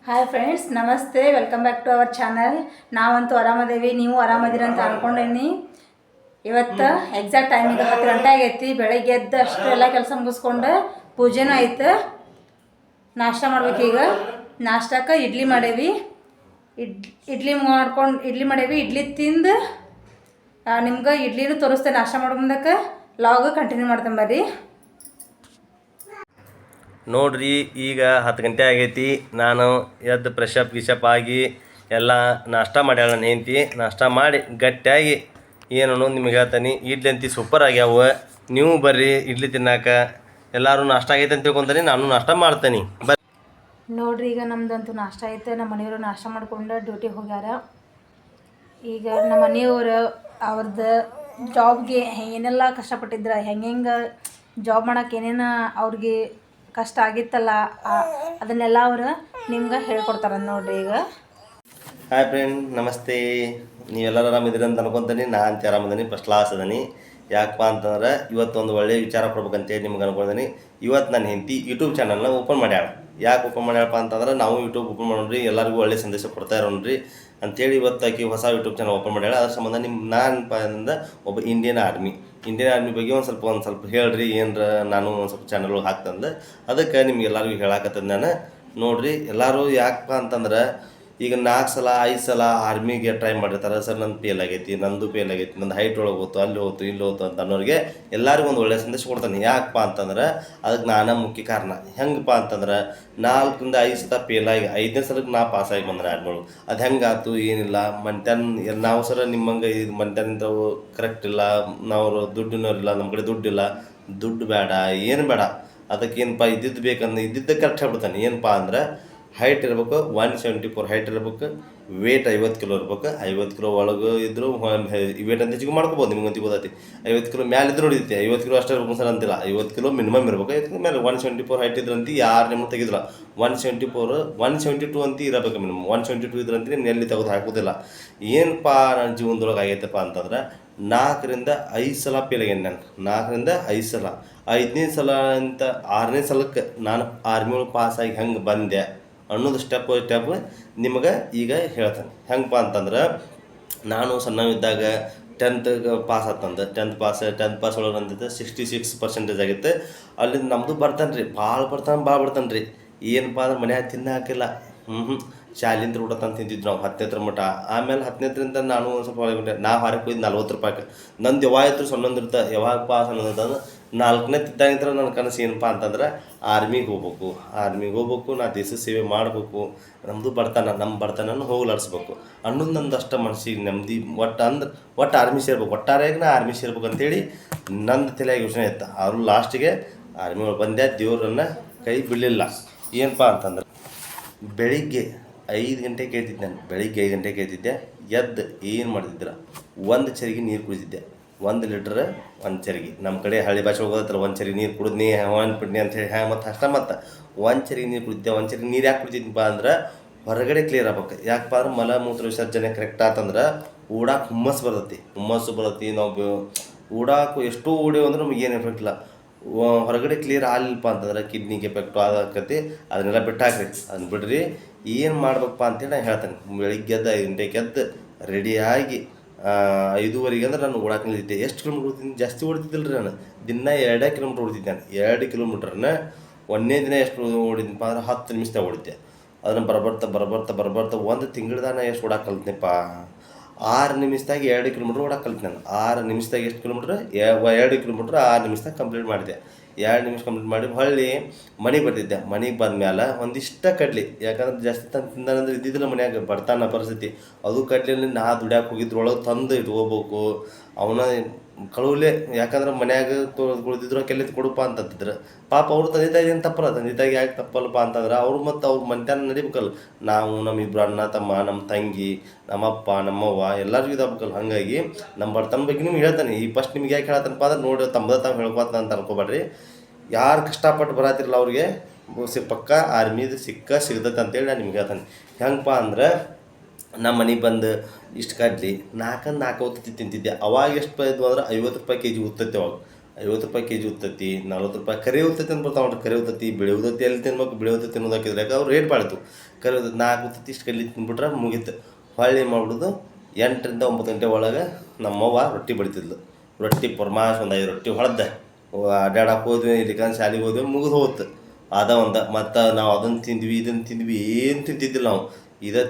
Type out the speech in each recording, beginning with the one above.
Hi friends, ನಮಸ್ತೆ. Welcome back to our channel. ನಾವಂತೂ ಆರಾಮದೇವಿ, ನೀವು ಆರಾಮದಿರಿ ಅಂತ ಅನ್ಕೊಂಡೇನಿ. ಇವತ್ತು ಎಕ್ಸಾಕ್ಟ್ ಟೈಮಿಗೆ 10 ಗಂಟೆ ಆಗೈತಿ. ಬೆಳಗ್ಗೆ ಎದ್ದು ಅಷ್ಟೆಲ್ಲ ಕೆಲಸ ಮುಗಿಸ್ಕೊಂಡು ಪೂಜೆನೂ ಆಯ್ತು. ನಾಷ್ಟ ಮಾಡ್ಬೇಕೀಗ. ನಾಷ್ಟಕ್ಕೆ ಇಡ್ಲಿ ಮಾಡೇವಿ. ಇಡ್ಲಿ ಮಾಡೇವಿ. ಇಡ್ಲಿ ತಿಂದು ನಿಮ್ಗೆ ಇಡ್ಲಿನೂ ತೋರಿಸ್ತೇನೆ. ನಾಷ್ಟ ಮಾಡೋ ಮುಂದಕ್ಕೆ ಲಾಗ್ ಕಂಟಿನ್ಯೂ ಮಾಡ್ತೇನೆ ಬರ್ರಿ. ನೋಡ್ರಿ, ಈಗ 10 ಗಂಟೆ ಆಗೈತಿ. ನಾನು ಎದ್ದು ಫ್ರೆಶಪ್ ಆಗಿ ಎಲ್ಲ ನಾಷ್ಟ ಮಾಡ್ಯಾಳ ನನ್ನ ಹೆಂಡತಿ. ನಾಷ್ಟ ಮಾಡಿ ಗಟ್ಟಿಯಾಗಿ ಏನು ನಿಮಗೆ ಹೇಳ್ತಾನೆ. ಇಡ್ಲಿ ಅಂತಿ ಸೂಪರ್ ಆಗ್ಯಾವ. ನೀವು ಬರ್ರಿ ಇಡ್ಲಿ ತಿನ್ನಾಕ. ಎಲ್ಲರೂ ನಾಷ್ಟ ಆಗೈತೆ ಅಂತ ತಿಳ್ಕೊತಾನೆ, ನಾನು ನಾಷ್ಟ ಮಾಡ್ತೇನೆ. ನೋಡ್ರಿ, ಈಗ ನಮ್ದಂತೂ ನಾಷ್ಟ ಐತೆ. ನಮ್ಮ ಮನೆಯವರು ನಾಷ್ಟ ಮಾಡ್ಕೊಂಡು ಡ್ಯೂಟಿಗೆ ಹೋಗ್ಯಾರ. ಈಗ ನಮ್ಮ ಮನೆಯವರು ಅವ್ರದ್ದು ಜಾಬ್ಗೆ ಏನೆಲ್ಲ ಕಷ್ಟಪಟ್ಟಿದ್ರ, ಹೆಂಗೆ ಜಾಬ್ ಮಾಡೋಕೆ ಏನೇನು ಅವ್ರಿಗೆ ಕಷ್ಟ ಆಗಿತ್ತಲ್ಲ, ಅದನ್ನೆಲ್ಲ ಅವರು ನಿಮ್ಗೆ ಹೇಳ್ಕೊಡ್ತಾರೆ ನೋಡ್ರಿ. ಈಗ ಹಾಯ್ ಫ್ರೆಂಡ್, ನಮಸ್ತೆ. ನೀವೆಲ್ಲರೂ ಆರಾಮಿದ್ದೀರಿ ಅಂತ ಅನ್ಕೊತೀನಿ. ನಾನು ಆರಾಮದೀನಿ, ಫಸ್ಟ್ ಕ್ಲಾಸ್ ಅದೀನಿ. ಯಾಕಪ್ಪ ಅಂತಂದ್ರೆ ಇವತ್ತೊಂದು ಒಳ್ಳೆಯ ವಿಚಾರ ಕೊಡ್ಬೇಕಂತೇಳಿ ನಿಮ್ಗೆ ಅನ್ಕೊಳ್ತೀನಿ. ಇವತ್ತು ನನ್ನ ಹೆಂಡತಿ ಯೂಟ್ಯೂಬ್ ಚಾನಲ್ನ ಓಪನ್ ಮಾಡ್ಯಾಳ. ಯಾಕೆ ಓಪನ್ ಮಾಡ್ಯಾಳಪ್ಪ ಅಂತಂದ್ರೆ, ನಾವು ಯೂಟ್ಯೂಬ್ ಓಪನ್ ಮಾಡೋಣ್ರಿ, ಎಲ್ಲರಿಗೂ ಒಳ್ಳೆ ಸಂದೇಶ ಕೊಡ್ತಾ ಇರೋಣ್ರಿ ಅಂಥೇಳಿ ಇವತ್ತು ಆಕೆ ಹೊಸ ಯೂಟ್ಯೂಬ್ ಚಾನಲ್ ಓಪನ್ ಮಾಡ್ಯಾಳ. ಅದ್ರ ಸಂಬಂಧ ನಾನು ಒಬ್ಬ ಇಂಡಿಯನ್ ಆರ್ಮಿ ಬಗ್ಗೆ ಒಂದು ಸ್ವಲ್ಪ ಹೇಳ್ರಿ, ಏನರ ನಾನು ಒಂದು ಸ್ವಲ್ಪ ಚಾನಲ್ ಹಾಕ್ತಂದು ಅದಕ್ಕೆ ನಿಮ್ಗೆಲ್ಲರಿಗೂ ಹೇಳಾಕತ್ತದ ನಾನು. ನೋಡಿರಿ, ಎಲ್ಲರೂ ಯಾಕಪ್ಪ ಅಂತಂದ್ರೆ, ಈಗ 4 ಸಲ 5 ಸಲ ಆರ್ಮಿಗೆ ಟ್ರೈ ಮಾಡಿರ್ತಾರೆ. ಸರ್ ನಂದು ಫೇಲ್ ಆಗೈತಿ, ನಂದು ಹೈಟ್ ಒಳಗೆ ಹೋಯ್ತು, ಅಲ್ಲಿ ಹೋಯ್ತು, ಇಲ್ಲಿ ಹೋಯ್ತು ಅಂತ ಅನ್ನೋರಿಗೆ ಎಲ್ಲರಿಗೂ ಒಂದು ಒಳ್ಳೆಯ ಸಂದೇಶ ಕೊಡ್ತಾನೆ. ಯಾಕಪ್ಪ ಅಂತಂದ್ರೆ, ಅದಕ್ಕೆ ನಾನೇ ಮುಖ್ಯ ಕಾರಣ. ಹೆಂಗಪ್ಪ ಅಂತಂದ್ರೆ, 4 ರಿಂದ 5 ಸಲ ಫೇಲ್ ಆಗಿ 5ನೇ ಸಲಕ್ಕೆ ನಾ ಪಾಸಾಗಿ ಬಂದ್ರೆ ಆರ್ಮಿಗಳು. ಅದು ಹೆಂಗಾಯ್ತು ಏನಿಲ್ಲ, ನಾವು ಸರ ನಿಮ್ಮಂಗೆ ಇದು ಮಂತ್ಯಾನಿಂದವು ಕರೆಕ್ಟ್ ಇಲ್ಲ, ನಾವು ದುಡ್ಡಿನವರಿಲ್ಲ, ನಮ್ಮ ಕಡೆ ದುಡ್ಡು ಬೇಡ, ಏನು ಬೇಡ. ಅದಕ್ಕೇನಪ್ಪ ಇದ್ದಿದ್ದು ಇದ್ದಿದ್ದ ಕರೆಕ್ಟ್ ಹೇಳ್ಬಿಡ್ತಾನೆ. ಏನಪ್ಪ ಅಂದ್ರೆ, ಹೈಟ್ ಇರ್ಬೇಕು 174 ಹೈಟ್ ಇರ್ಬೇಕು, ವೇಟ್ 50 ಕಿಲೋ ಇರ್ಬೇಕು. 50 ಕಿಲೋ ಒಳಗೆ ಇದ್ದರೂ ವೇಟ್ ಅಂತ ಹೆಚ್ಚಿಗೆ ಮಾಡ್ಕೋಬೋದು. ನಿಮ್ಗೆ ಗೊತ್ತೈತಿ. 50 ಕಿಲೋ ಮ್ಯಾಲೆ ಇದ್ರೂ ಹೊಡಿತೈತಿ. 50 ಕಿಲೋ ಅಷ್ಟೇ ಇರ್ಬೇಕು ಸರ್ ಅಂತಿಲ್ಲ. 50 ಕಿಲೋ ಮಿನಿಮಮ್ ಇರ್ಬೇಕು. 50 ಕಿಲೋ ಮೇಲೆ 174 ಹೈಟ್ ಇದ್ರಂತ ಯಾರು ನಿಮ್ಮ ತೆಗಿದ್ರ. 172 ಅಂತ ಇರಬೇಕು ಮಿನಿಮಮ್. 172 ಇದ್ರಂತ ನೀವು ಎಲ್ಲಿ ತೆಗೆದು ಹಾಕೋದಿಲ್ಲ. ಏನಪ್ಪ ನನ್ನ ಜೀವನದೊಳಗೆ ಆಗೈತಪ್ಪ ಅಂತಂದ್ರೆ, 4 ರಿಂದ 5 ಸಲ ಫೇಲ್ ಆಗೇನೆ ನಾನು. 4 ರಿಂದ 5 ಸಲ. 5ನೇ ಸಲ ಅಂತ 6ನೇ ಸಲಕ್ಕೆ ನಾನು ಆರ್ಮಿ ಒಳಗೆ ಪಾಸಾಗಿ ಹೆಂಗೆ ಬಂದೆ ಅನ್ನೋದು ಸ್ಟೆಪ್ ನಿಮಗೆ ಈಗ ಹೇಳ್ತಾನೆ. ಹೆಂಗಪ್ಪ ಅಂತಂದ್ರೆ, ನಾನು ಸಣ್ಣವಿದ್ದಾಗ 10th ಪಾಸ್ ಆತಂದು. 10th ಪಾಸ್ ಒಳಗೆ ನಂದಿದ್ದು 66% ಆಗಿತ್ತು. ಅಲ್ಲಿಂದ ನಮ್ಮದು ಬರ್ತಾನೆ ರೀ, ಭಾಳ ಬರ್ತಾನೆ ರೀ. ಏನಪ್ಪ ಅಂದ್ರೆ ಮನ್ಯಾಗ ತಿನ್ನಾಕಿಲ್ಲ. ಶಾಲಿಂದ ಊಟ ತಂದು ತಿಂತಿದ್ದು ನಾವು 10ನೇ ಮಟ್ಟ. ಆಮೇಲೆ 10ನೇದ್ರಿಂದ ನಾನು ಒಂದು ಸ್ವಲ್ಪ ಹೊರಗೆ ನಾ ಹೊರಗೆ ಹೋಯ್ದು 40 ರೂಪಾಯಿಗೆ. ನಂದು ಯಾವಾಗಾಯ್ತು ಸಣ್ಣಂದಿರುತ್ತೆ. ಯಾವಾಗ ಪಾಸ್ ಅನ್ನೋದಂದ್ರೆ, 4ನೇ ತಿದ್ದಾಗಿದ್ರೆ ನನ್ನ ಕನಸು ಏನಪ್ಪ ಅಂತಂದ್ರೆ, ಆರ್ಮಿಗೆ ಹೋಗ್ಬೇಕು, ನಾ ದೇಶ ಸೇವೆ ಮಾಡಬೇಕು, ನಮ್ಮ ಬಡತನನ್ನು ಹೋಗ್ಲಾಡಿಸ್ಬೇಕು ಅನ್ನೋದು ನಂದು ಅಷ್ಟ ಮನಸ್ಸಿಗೆ ನೆಮ್ಮದಿ. ಒಟ್ಟು ಆರ್ಮಿ ಸೇರ್ಬೇಕು, ಒಟ್ಟಾರೆಯಾಗಿ ನಾ ಆರ್ಮಿ ಸೇರ್ಬೇಕು ಅಂತೇಳಿ ನಂದು ತಲೆಯಾಗಿ ಯೋಚನೆ ಇತ್ತು. ಅವರು ಲಾಸ್ಟಿಗೆ ಆರ್ಮಿ ಒಳಗೆ ಬಂದೆ. ದೇವರನ್ನು ಕೈ ಬಿಡಲಿಲ್ಲ. ಏನಪ್ಪ ಅಂತಂದ್ರೆ, ಬೆಳಿಗ್ಗೆ 5 ಗಂಟೆಗೆ ಕೇಳ್ತಿದ್ದೆ ನಾನು. ಬೆಳಿಗ್ಗೆ 5 ಗಂಟೆಗೆ ಕೇಳ್ತಿದ್ದೆ. ಎದ್ದು ಏನು ಮಾಡ್ತಿದ್ರೆ, 1 ಚರಿಗೆ ನೀರು ಕುಡಿತಿದ್ದೆ. 1 ಲೀಟ್ರ್ 1 ಚರಿಗೆ. ನಮ್ಮ ಕಡೆ ಹಳ್ಳಿ ಭಾಷೆ ಹೋಗೋದತ್ತಲ್ಲ, 1 ಚರಿಗೆ ನೀರು ಕುಡಿದ್ನಿ ಬಿಡ್ನಿ ಅಂತೇಳಿ. ಮತ್ತು 1 ಚರಿಗೆ ನೀರು ಕುಡಿದ್ದೆ. 1 ಚರಿಗೆ ನೀರು ಯಾಕೆ ಕುಡಿತಿದ್ದಪ್ಪ ಅಂದ್ರೆ, ಹೊರಗಡೆ ಕ್ಲಿಯರ್ ಆಗ್ಬೇಕು. ಯಾಕಪ್ಪ ಅಂದ್ರೆ, ಮಲ ಮೂತ್ರ ವಿಸರ್ಜನೆ ಕರೆಕ್ಟ್ ಆತಂದ್ರೆ ಓಡಾಕೆ ಹುಮ್ಮಸ್ಸು ಬರ್ತೈತಿ. ನಾವು ಓಡಾಕು ಎಷ್ಟೋ ಓಡೇವು ಅಂದ್ರೆ ನಮಗೆ ಏನು ಎಫೆಕ್ಟ್ ಇಲ್ಲ. ಹೊರಗಡೆ ಕ್ಲಿಯರ್ ಆಗಲಿಲ್ಲಪ್ಪ ಅಂತಂದ್ರೆ ಕಿಡ್ನಿಗೆ ಎಫೆಕ್ಟು ಆಕತಿ. ಅದನ್ನೆಲ್ಲ ಬಿಟ್ಟಾಕ್ರಿ, ಅದನ್ನ ಬಿಡ್ರಿ. ಏನು ಮಾಡ್ಬೇಕಪ್ಪ ಅಂತೇಳಿ ನಾನು ಹೇಳ್ತೇನೆ. ಬೆಳಿಗ್ಗೆ ಎದ್ದು 5 ಗಂಟೆಗೆ ಎದ್ದು ರೆಡಿಯಾಗಿ 5:30 ಅಂದ್ರೆ ನಾನು ಓಡಾಕೆ ನಿಲ್ತಿದ್ದೆ. ಎಷ್ಟು ಕಿಲೋಮೀಟ್ರ್ ಓಡ್ತಿದ್ದೀನಿ? ಜಾಸ್ತಿ ಓಡ್ತಿದ್ದಿಲ್ಲ ರೀ ನಾನು. ದಿನ 2 ಕಿಲೋಮೀಟ್ರ್ ಓಡ್ತಿದ್ದೆ ನಾನು. 2 ಕಿಲೋಮೀಟ್ರನ್ನ ಒಂದನೇ ದಿನ ಎಷ್ಟು ಓಡಿದ್ನಪ್ಪ ಅಂದ್ರೆ 10 ನಿಮಿಷದಾಗ ಓಡಿದ್ದೆ. ಅದನ್ನು ಬರ್ಬರ್ತಾ 1 ತಿಂಗಳದಾಗ ನಾನು ಎಷ್ಟು ಓಡಾಕೆ ಕಲ್ತಿನಪ್ಪ. 6 ನಿಮಿಷದಾಗ 2 ಕಿಲೋಮೀಟ್ರ್ ಓಡಾಕೆ ಕಲ್ತು ನಾನು. 6 ನಿಮಿಷದಾಗ ಎಷ್ಟು ಕಿಲೋಮೀಟ್ರ್? 2 ಕಿಲೋಮೀಟ್ರ್ 6 ನಿಮಿಷದಾಗ ಕಂಪ್ಲೀಟ್ ಮಾಡಿದೆ. 2 ನಿಮಿಷ ಕಂಪ್ಲೀಟ್ ಮಾಡಿ ಹೊಳ್ಳಿ ಮನೆಗೆ ಬರ್ತಿದ್ದೆ. ಮನೆಗೆ ಬಂದಮೇಲೆ ಒಂದಿಷ್ಟ ಕಡ್ಲಿ, ಯಾಕಂದ್ರೆ ಜಾಸ್ತಿ ತಿಂದಾನಂದ್ರೆ ಇದ್ದಿದ್ದಿಲ್ಲ ಮನ್ಯಾಗ, ಬಡತನ ಪರಿಸ್ಥಿತಿ. ಅದು ಕಡ್ಲಿಯಲ್ಲಿ ನಾ ದುಡ್ಯಾಕೆ ಹೋಗಿದ್ರೊಳಗೆ ತಂದು ಇಟ್ಕೋಬೇಕು. ಅವನ ಕಳುವಲೆ, ಯಾಕಂದ್ರೆ ಮನ್ಯಾಗ ಕುಳಿತಿದ್ರು ಕೆಲ್ಲೆತ್ತು ಕೊಡಪ್ಪ ಅಂತಂತಿದ್ರು. ಪಾಪ ಅವ್ರು ತಂದೆ ತಾಯಿ ಏನು ತಪ್ಪಲ್ಲ. ತಂದೆ ತಾಯಿಗೆ ಯಾಕೆ ತಪ್ಪಲ್ಲಪ್ಪ ಅಂತಂದ್ರೆ, ಅವ್ರು ಮತ್ತು ಅವ್ರ ಮನ್ಯಾನ ನಡಿಬೇಕಲ್ಲ. ನಾವು ನಮ್ಮಿಬ್ಬರು ಅಣ್ಣ ತಮ್ಮ, ನಮ್ಮ ತಂಗಿ, ನಮ್ಮಪ್ಪ ನಮ್ಮವ್ವ ಎಲ್ಲರಿಗೂ ಇದಾಗಬೇಕಲ್ಲ. ಹಾಗಾಗಿ ನಮ್ಮ ಬಡತನ ಬಗ್ಗೆ ನಿಮ್ಗೆ ಹೇಳ್ತಾನೆ. ಈ ಫಸ್ಟ್ ನಿಮ್ಗೆ ಯಾಕೆ ಹೇಳ್ತಾನಪ್ಪ ಅಂದ್ರೆ, ನೋಡಿ ತಾವು ಹೇಳ್ಕೊತ ಅಂತ ಅನ್ಕೋಬೇಡ್ರಿ. ಯಾರು ಕಷ್ಟಪಟ್ಟು ಬರತ್ತಿರಲ್ಲ ಅವ್ರಿಗೆ ಪಕ್ಕ ಆರ್ಮಿದು ಸಿಗ್ತೈತೆ ಅಂತೇಳಿ ನಾನು ನಿಮ್ಗೆ ಹೇಳ್ತಾನೆ. ಹೆಂಗಪ್ಪ ಅಂದ್ರೆ, ನಮ್ಮ ಮನೆಗೆ ಬಂದು ಇಷ್ಟು ಕಡ್ಲಿ 4 ಹೊತ್ತು ತಿಂತಿದ್ದೆ. ಅವಾಗ ಎಷ್ಟು ರೂಪಾಯಿ ಇದ್ವು ಅಂದ್ರೆ 50 ರೂಪಾಯಿ kg ಉತ್ತೈತೆ. ಅವಾಗ 50 ರೂಪಾಯಿ ಕೆ ಜಿ ಉತ್ತತ್ತಿ, 40 ರೂಪಾಯಿ ಕರಿ ಉತ್ತತ್ತಿ ಅಂತ ಬರ್ತಾವೆ ನೋಡ್ರಿ. ಕರಿ ಉತ್ತತ್ತಿ, ಬಿಳಿ ಉತ್ತತ್ತಿ ಎಲ್ಲಿ ತಿನ್ಬೇಕು, ಬಿಳಿ ಉತ್ತತ್ತಿ ತಿನ್ನೋದು ಹಾಕಿದ್ರೆ ಅವ್ರು ರೇಟ್ ಬಾಳಿತು. ಕರಿ ಉತ್ತತ್ತಿ 4 ಉತ್ತತ್ತಿ ಇಷ್ಟು ಕಲ್ಲಿ ತಿಂದ್ಬಿಟ್ರೆ ಮುಗೀತು. ಹೊಳ್ಳಿ ಮಾಡ್ಬಿಡೋದು 8ರಿಂದ 9 ಗಂಟೆ ಒಳಗೆ ನಮ್ಮವ್ವ ರೊಟ್ಟಿ ಬಡಿತಿದ್ಲು. ರೊಟ್ಟಿ ಪರ್ಮಾಸ್ ಒಂದು 5 ರೊಟ್ಟಿ ಹೊಡೆದ ಅಡ್ಡಾಡಕ್ಕೆ ಹೋದ್ವಿ, ಇಲ್ಲಿಕಂದು ಶಾಲೆಗೆ ಹೋದ್ವಿ, ಮುಗಿದು ಹೋಗುತ್ತೆ. ಮತ್ತು ನಾವು ಅದನ್ನು ತಿಂದ್ವಿ ಇದನ್ನು ತಿಂದ್ವಿ, ಏನು ತಿಂತಿದ್ದಿಲ್ಲ ನಾವು.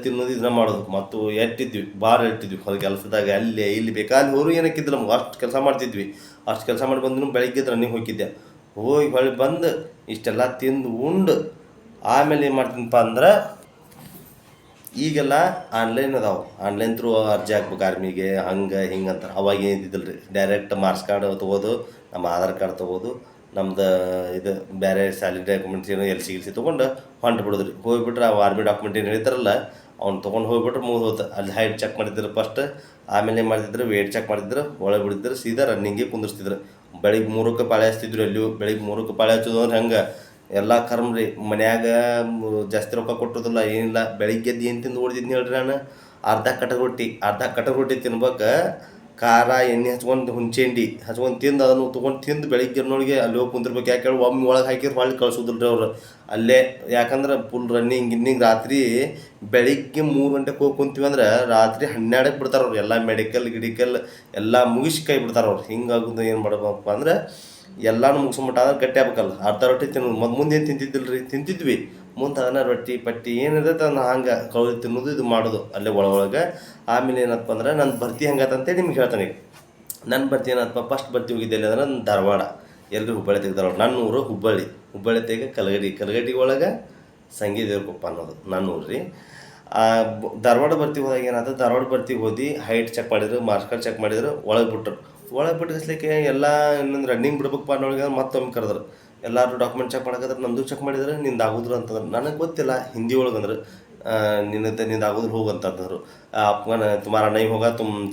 ತಿನ್ನೋದು ಇದನ್ನ ಮಾಡೋದು. ಮತ್ತು ಎಟ್ಟಿದ್ವಿ, ಭಾಳ ಎಟ್ಟಿದ್ವಿ ಹೊಲ ಕೆಲಸದಾಗ. ಅಲ್ಲಿ ಇಲ್ಲಿ ಬೇಕಾದ್ರೆ ಹೋರು ಏನಕ್ಕಿದ್ದಿಲ್ಲ ನಮ್ಗೆ. ಅಷ್ಟು ಕೆಲಸ ಮಾಡ್ತಿದ್ವಿ. ಅಷ್ಟು ಕೆಲಸ ಮಾಡಿ ಬಂದು ಬೆಳಗ್ಗೆ ರನ್ನಿಂಗ್ ಹೋಗಿದ್ದೆ. ಹೋಗಿ ಹೊಳ್ಳಿ ಬಂದು ಇಷ್ಟೆಲ್ಲ ತಿಂದು ಉಂಡು ಆಮೇಲೆ ಏನು ಮಾಡ್ತೀನಪ್ಪ ಅಂದ್ರೆ, ಈಗೆಲ್ಲ ಆನ್ಲೈನ್ ಅದಾವೆ. ಆನ್ಲೈನ್ ಥ್ರೂ ಅರ್ಜಿ ಹಾಕ್ಬೇಕು ಆರ್ಮಿಗೆ, ಹಂಗೆ ಹಿಂಗೆ ಅಂತಾರೆ. ಅವಾಗ ಏನಿದ್ದಿಲ್ಲ ರೀ. ಡೈರೆಕ್ಟ್ ಮಾರ್ಕ್ಸ್ ಕಾರ್ಡ್ ತೊಗೋದು, ನಮ್ಮ ಆಧಾರ್ ಕಾರ್ಡ್ ತೊಗೋದು, ನಮ್ದು ಇದು ಬೇರೆ ಸ್ಯಾಲರಿ ಡಾಕ್ಯುಮೆಂಟ್ಸ್ ಏನೋ ಎಲ್ ಸಿ ತೊಗೊಂಡು ಹೊಂಟು ಬಿಡೋದು ರೀ. ಹೋಗ್ಬಿಟ್ರೆ ಆ ಆರ್ಮಿ ಡಾಕ್ಯುಮೆಂಟ್ ಏನು ಹೇಳ್ತಾರಲ್ಲ ಅವ್ನು ತೊಗೊಂಡು ಹೋಗ್ಬಿಟ್ರೆ ಮುಗಿದು ಹೋಗ್ತು. ಅಲ್ಲಿ ಹೈಟ್ ಚೆಕ್ ಮಾಡಿದ್ರು ಫಸ್ಟ್, ಆಮೇಲೆ ಏನು ಮಾಡ್ತಿದ್ರು, ವೇಟ್ ಚೆಕ್ ಮಾಡಿದ್ರು, ಒಳಗೆ ಬಿಡಿದ್ರು, ಸೀದಾ ರನ್ನಿಂಗಿಗೆ ಕುಂದಿರ್ಸ್ತಿದ್ರು. ಬೆಳಿಗ್ಗೆ 3ಕ್ಕೆ ಪಾಳೆ ಹಚ್ತಿದ್ರು. ಎಲ್ಲಿಯೂ ಬೆಳಿಗ್ಗೆ 3ಕ್ಕೆ ಪಾಳೆ ಹಚ್ಚೋದು ಅಂದ್ರೆ ಹೆಂಗೆ ಎಲ್ಲ ಕರ್ಮ್ ರೀ. ಮನ್ಯಾಗ ಜಾಸ್ತಿ ರೊಕ್ಕ ಕೊಟ್ಟೋದಿಲ್ಲ, ಏನಿಲ್ಲ. ಬೆಳಿಗ್ಗೆ ಎದ್ದು ಏನು ತಿಂದು ಓಡಿದಿದ್ನಿ ಹೇಳ್ರಿ ನಾನು, ಅರ್ಧ ಕಟಕ್ ರೊಟ್ಟಿ ತಿನ್ಬೇಕು. ಖಾರ ಎಣ್ಣೆ ಹಚ್ಕೊಂಡು ಹುಂಚೆಂಡಿ ಹಚ್ಕೊಂಡು ತಿಂದು ಅದನ್ನು ತೊಗೊಂಡು ತಿಂದು ಬೆಳಿಗ್ಗೆ ನೋಡಿಗೆ ಅಲ್ಲಿ ಹೋಗಿ ಕುಂದಿರ್ಬೇಕು. ಯಾಕೆ ಹೇಳಿ ಒಮ್ಮೆ ಒಳಗೆ ಹಾಕಿದ್ರೆ ಹೊಳ್ಳಿ ಕಳ್ಸೋದಿಲ್ಲ ರೀ ಅವ್ರು ಅಲ್ಲೇ. ಯಾಕಂದ್ರೆ ಫುಲ್ ರನ್ನಿಂಗ್ ರಾತ್ರಿ ಬೆಳಿಗ್ಗೆ 3 ಗಂಟೆಗೆ ಹೋಗಿ ಕುಂತೀವಿ ಅಂದ್ರೆ ರಾತ್ರಿ 12ಕ್ಕೆ ಬಿಡ್ತಾರೆ ಅವ್ರು. ಎಲ್ಲ ಮೆಡಿಕಲ್ ಗಿಡಿಕಲ್ ಎಲ್ಲ ಮುಗಿಸಿ ಕೈ ಬಿಡ್ತಾರೆ ಅವ್ರು. ಹಿಂಗಾಗೋದು ಏನು ಮಾಡಬೇಕಪ್ಪ ಅಂದ್ರೆ ಎಲ್ಲನೂ ಮುಗಿಸ್ಬಿಟ್ಟು ಅಂದ್ರೆ ಗಟ್ಟಿ ಆಗ್ಬೇಕಲ್ಲ. ಅರ್ಧ ರೊಟ್ಟಿ ತಿನ್ನೋದು. ಮುಂದೆ ಏನು ತಿಂತಿದ್ದಿಲ್ಲ ರೀ, ತಿಂತಿದ್ವಿ. ಮುಂದೆ ಅದನ್ನು ರೊಟ್ಟಿ ಪಟ್ಟಿ ಏನಿರ್ತೈತೆ ಅದನ್ನು ಹಂಗೆ ಕೌಳಿ ತಿನ್ನೋದು, ಇದು ಮಾಡೋದು ಅಲ್ಲೇ ಒಳಗೆ. ಆಮೇಲೆ ಏನಪ್ಪ ಅಂದ್ರೆ ನನ್ನ ಭರ್ತಿ ಹೆಂಗತ್ತಂತೇಳಿ ನಿಮ್ಗೆ ಹೇಳ್ತಾನೆ. ನನ್ನ ಭರ್ತಿ ಏನಪ್ಪ, ಫಸ್ಟ್ ಭರ್ತಿ ಹೋಗಿದ್ದೆ ಅಂದ್ರೆ ನನ್ನ ಧಾರವಾಡ, ಎಲ್ಲರೂ ಹುಬ್ಬಳ್ಳಿ ತೆಗೆದಾರ. ನನ್ನ ಊರು ಹುಬ್ಬಳ್ಳಿ ತೆಗೆ ಕಲಗಡಿ ಒಳಗೆ ಸಂಗೀದೇವ್ರಕೊಪ್ಪ ಅನ್ನೋದು ನನ್ನ ಊರು ರೀ. ಧಾರವಾಡ ಭರ್ತಿಗೆ ಹೋದಾಗ ಏನಾಯ್ತು, ಧಾರವಾಡ ಭರ್ತಿಗೆ ಹೋದಿ ಹೈಟ್ ಚೆಕ್ ಮಾಡಿದ್ರು, ಮಾರ್ಕ್ಸ್ ಕಾರ್ಡ್ ಚೆಕ್ ಮಾಡಿದ್ರು, ಒಳಗೆ ಬಿಟ್ಟು ಹಚ್ಲಿಕ್ಕೆ ಎಲ್ಲ ಇನ್ನೊಂದು ರನ್ನಿಂಗ್ ಬಿಡ್ಬೇಕಪ್ಪ ಅನ್ನೋಳಿಗೆ ಮತ್ತೊಮ್ಮೆ ಕರೆದ್ರು. ಎಲ್ಲರೂ ಡಾಕ್ಯುಮೆಂಟ್ ಚೆಕ್ ಮಾಡಕತ್ರ ನಮ್ಮದು ಚೆಕ್ ಮಾಡಿದ್ರೆ ನಿಂದು ಆಗೋದ್ರು ಅಂತಂದ್ರೆ ನನಗೆ ಗೊತ್ತಿಲ್ಲ ಹಿಂದಿ ಒಳಗೆ ಅಂದ್ರೆ ನಿಂದು ಆಗೋದ್ರು ಹೋಗು ಅಂತಂದರು. ಅಪ್ಗನ ತುಮಾರ ನೈ ಹೋಗ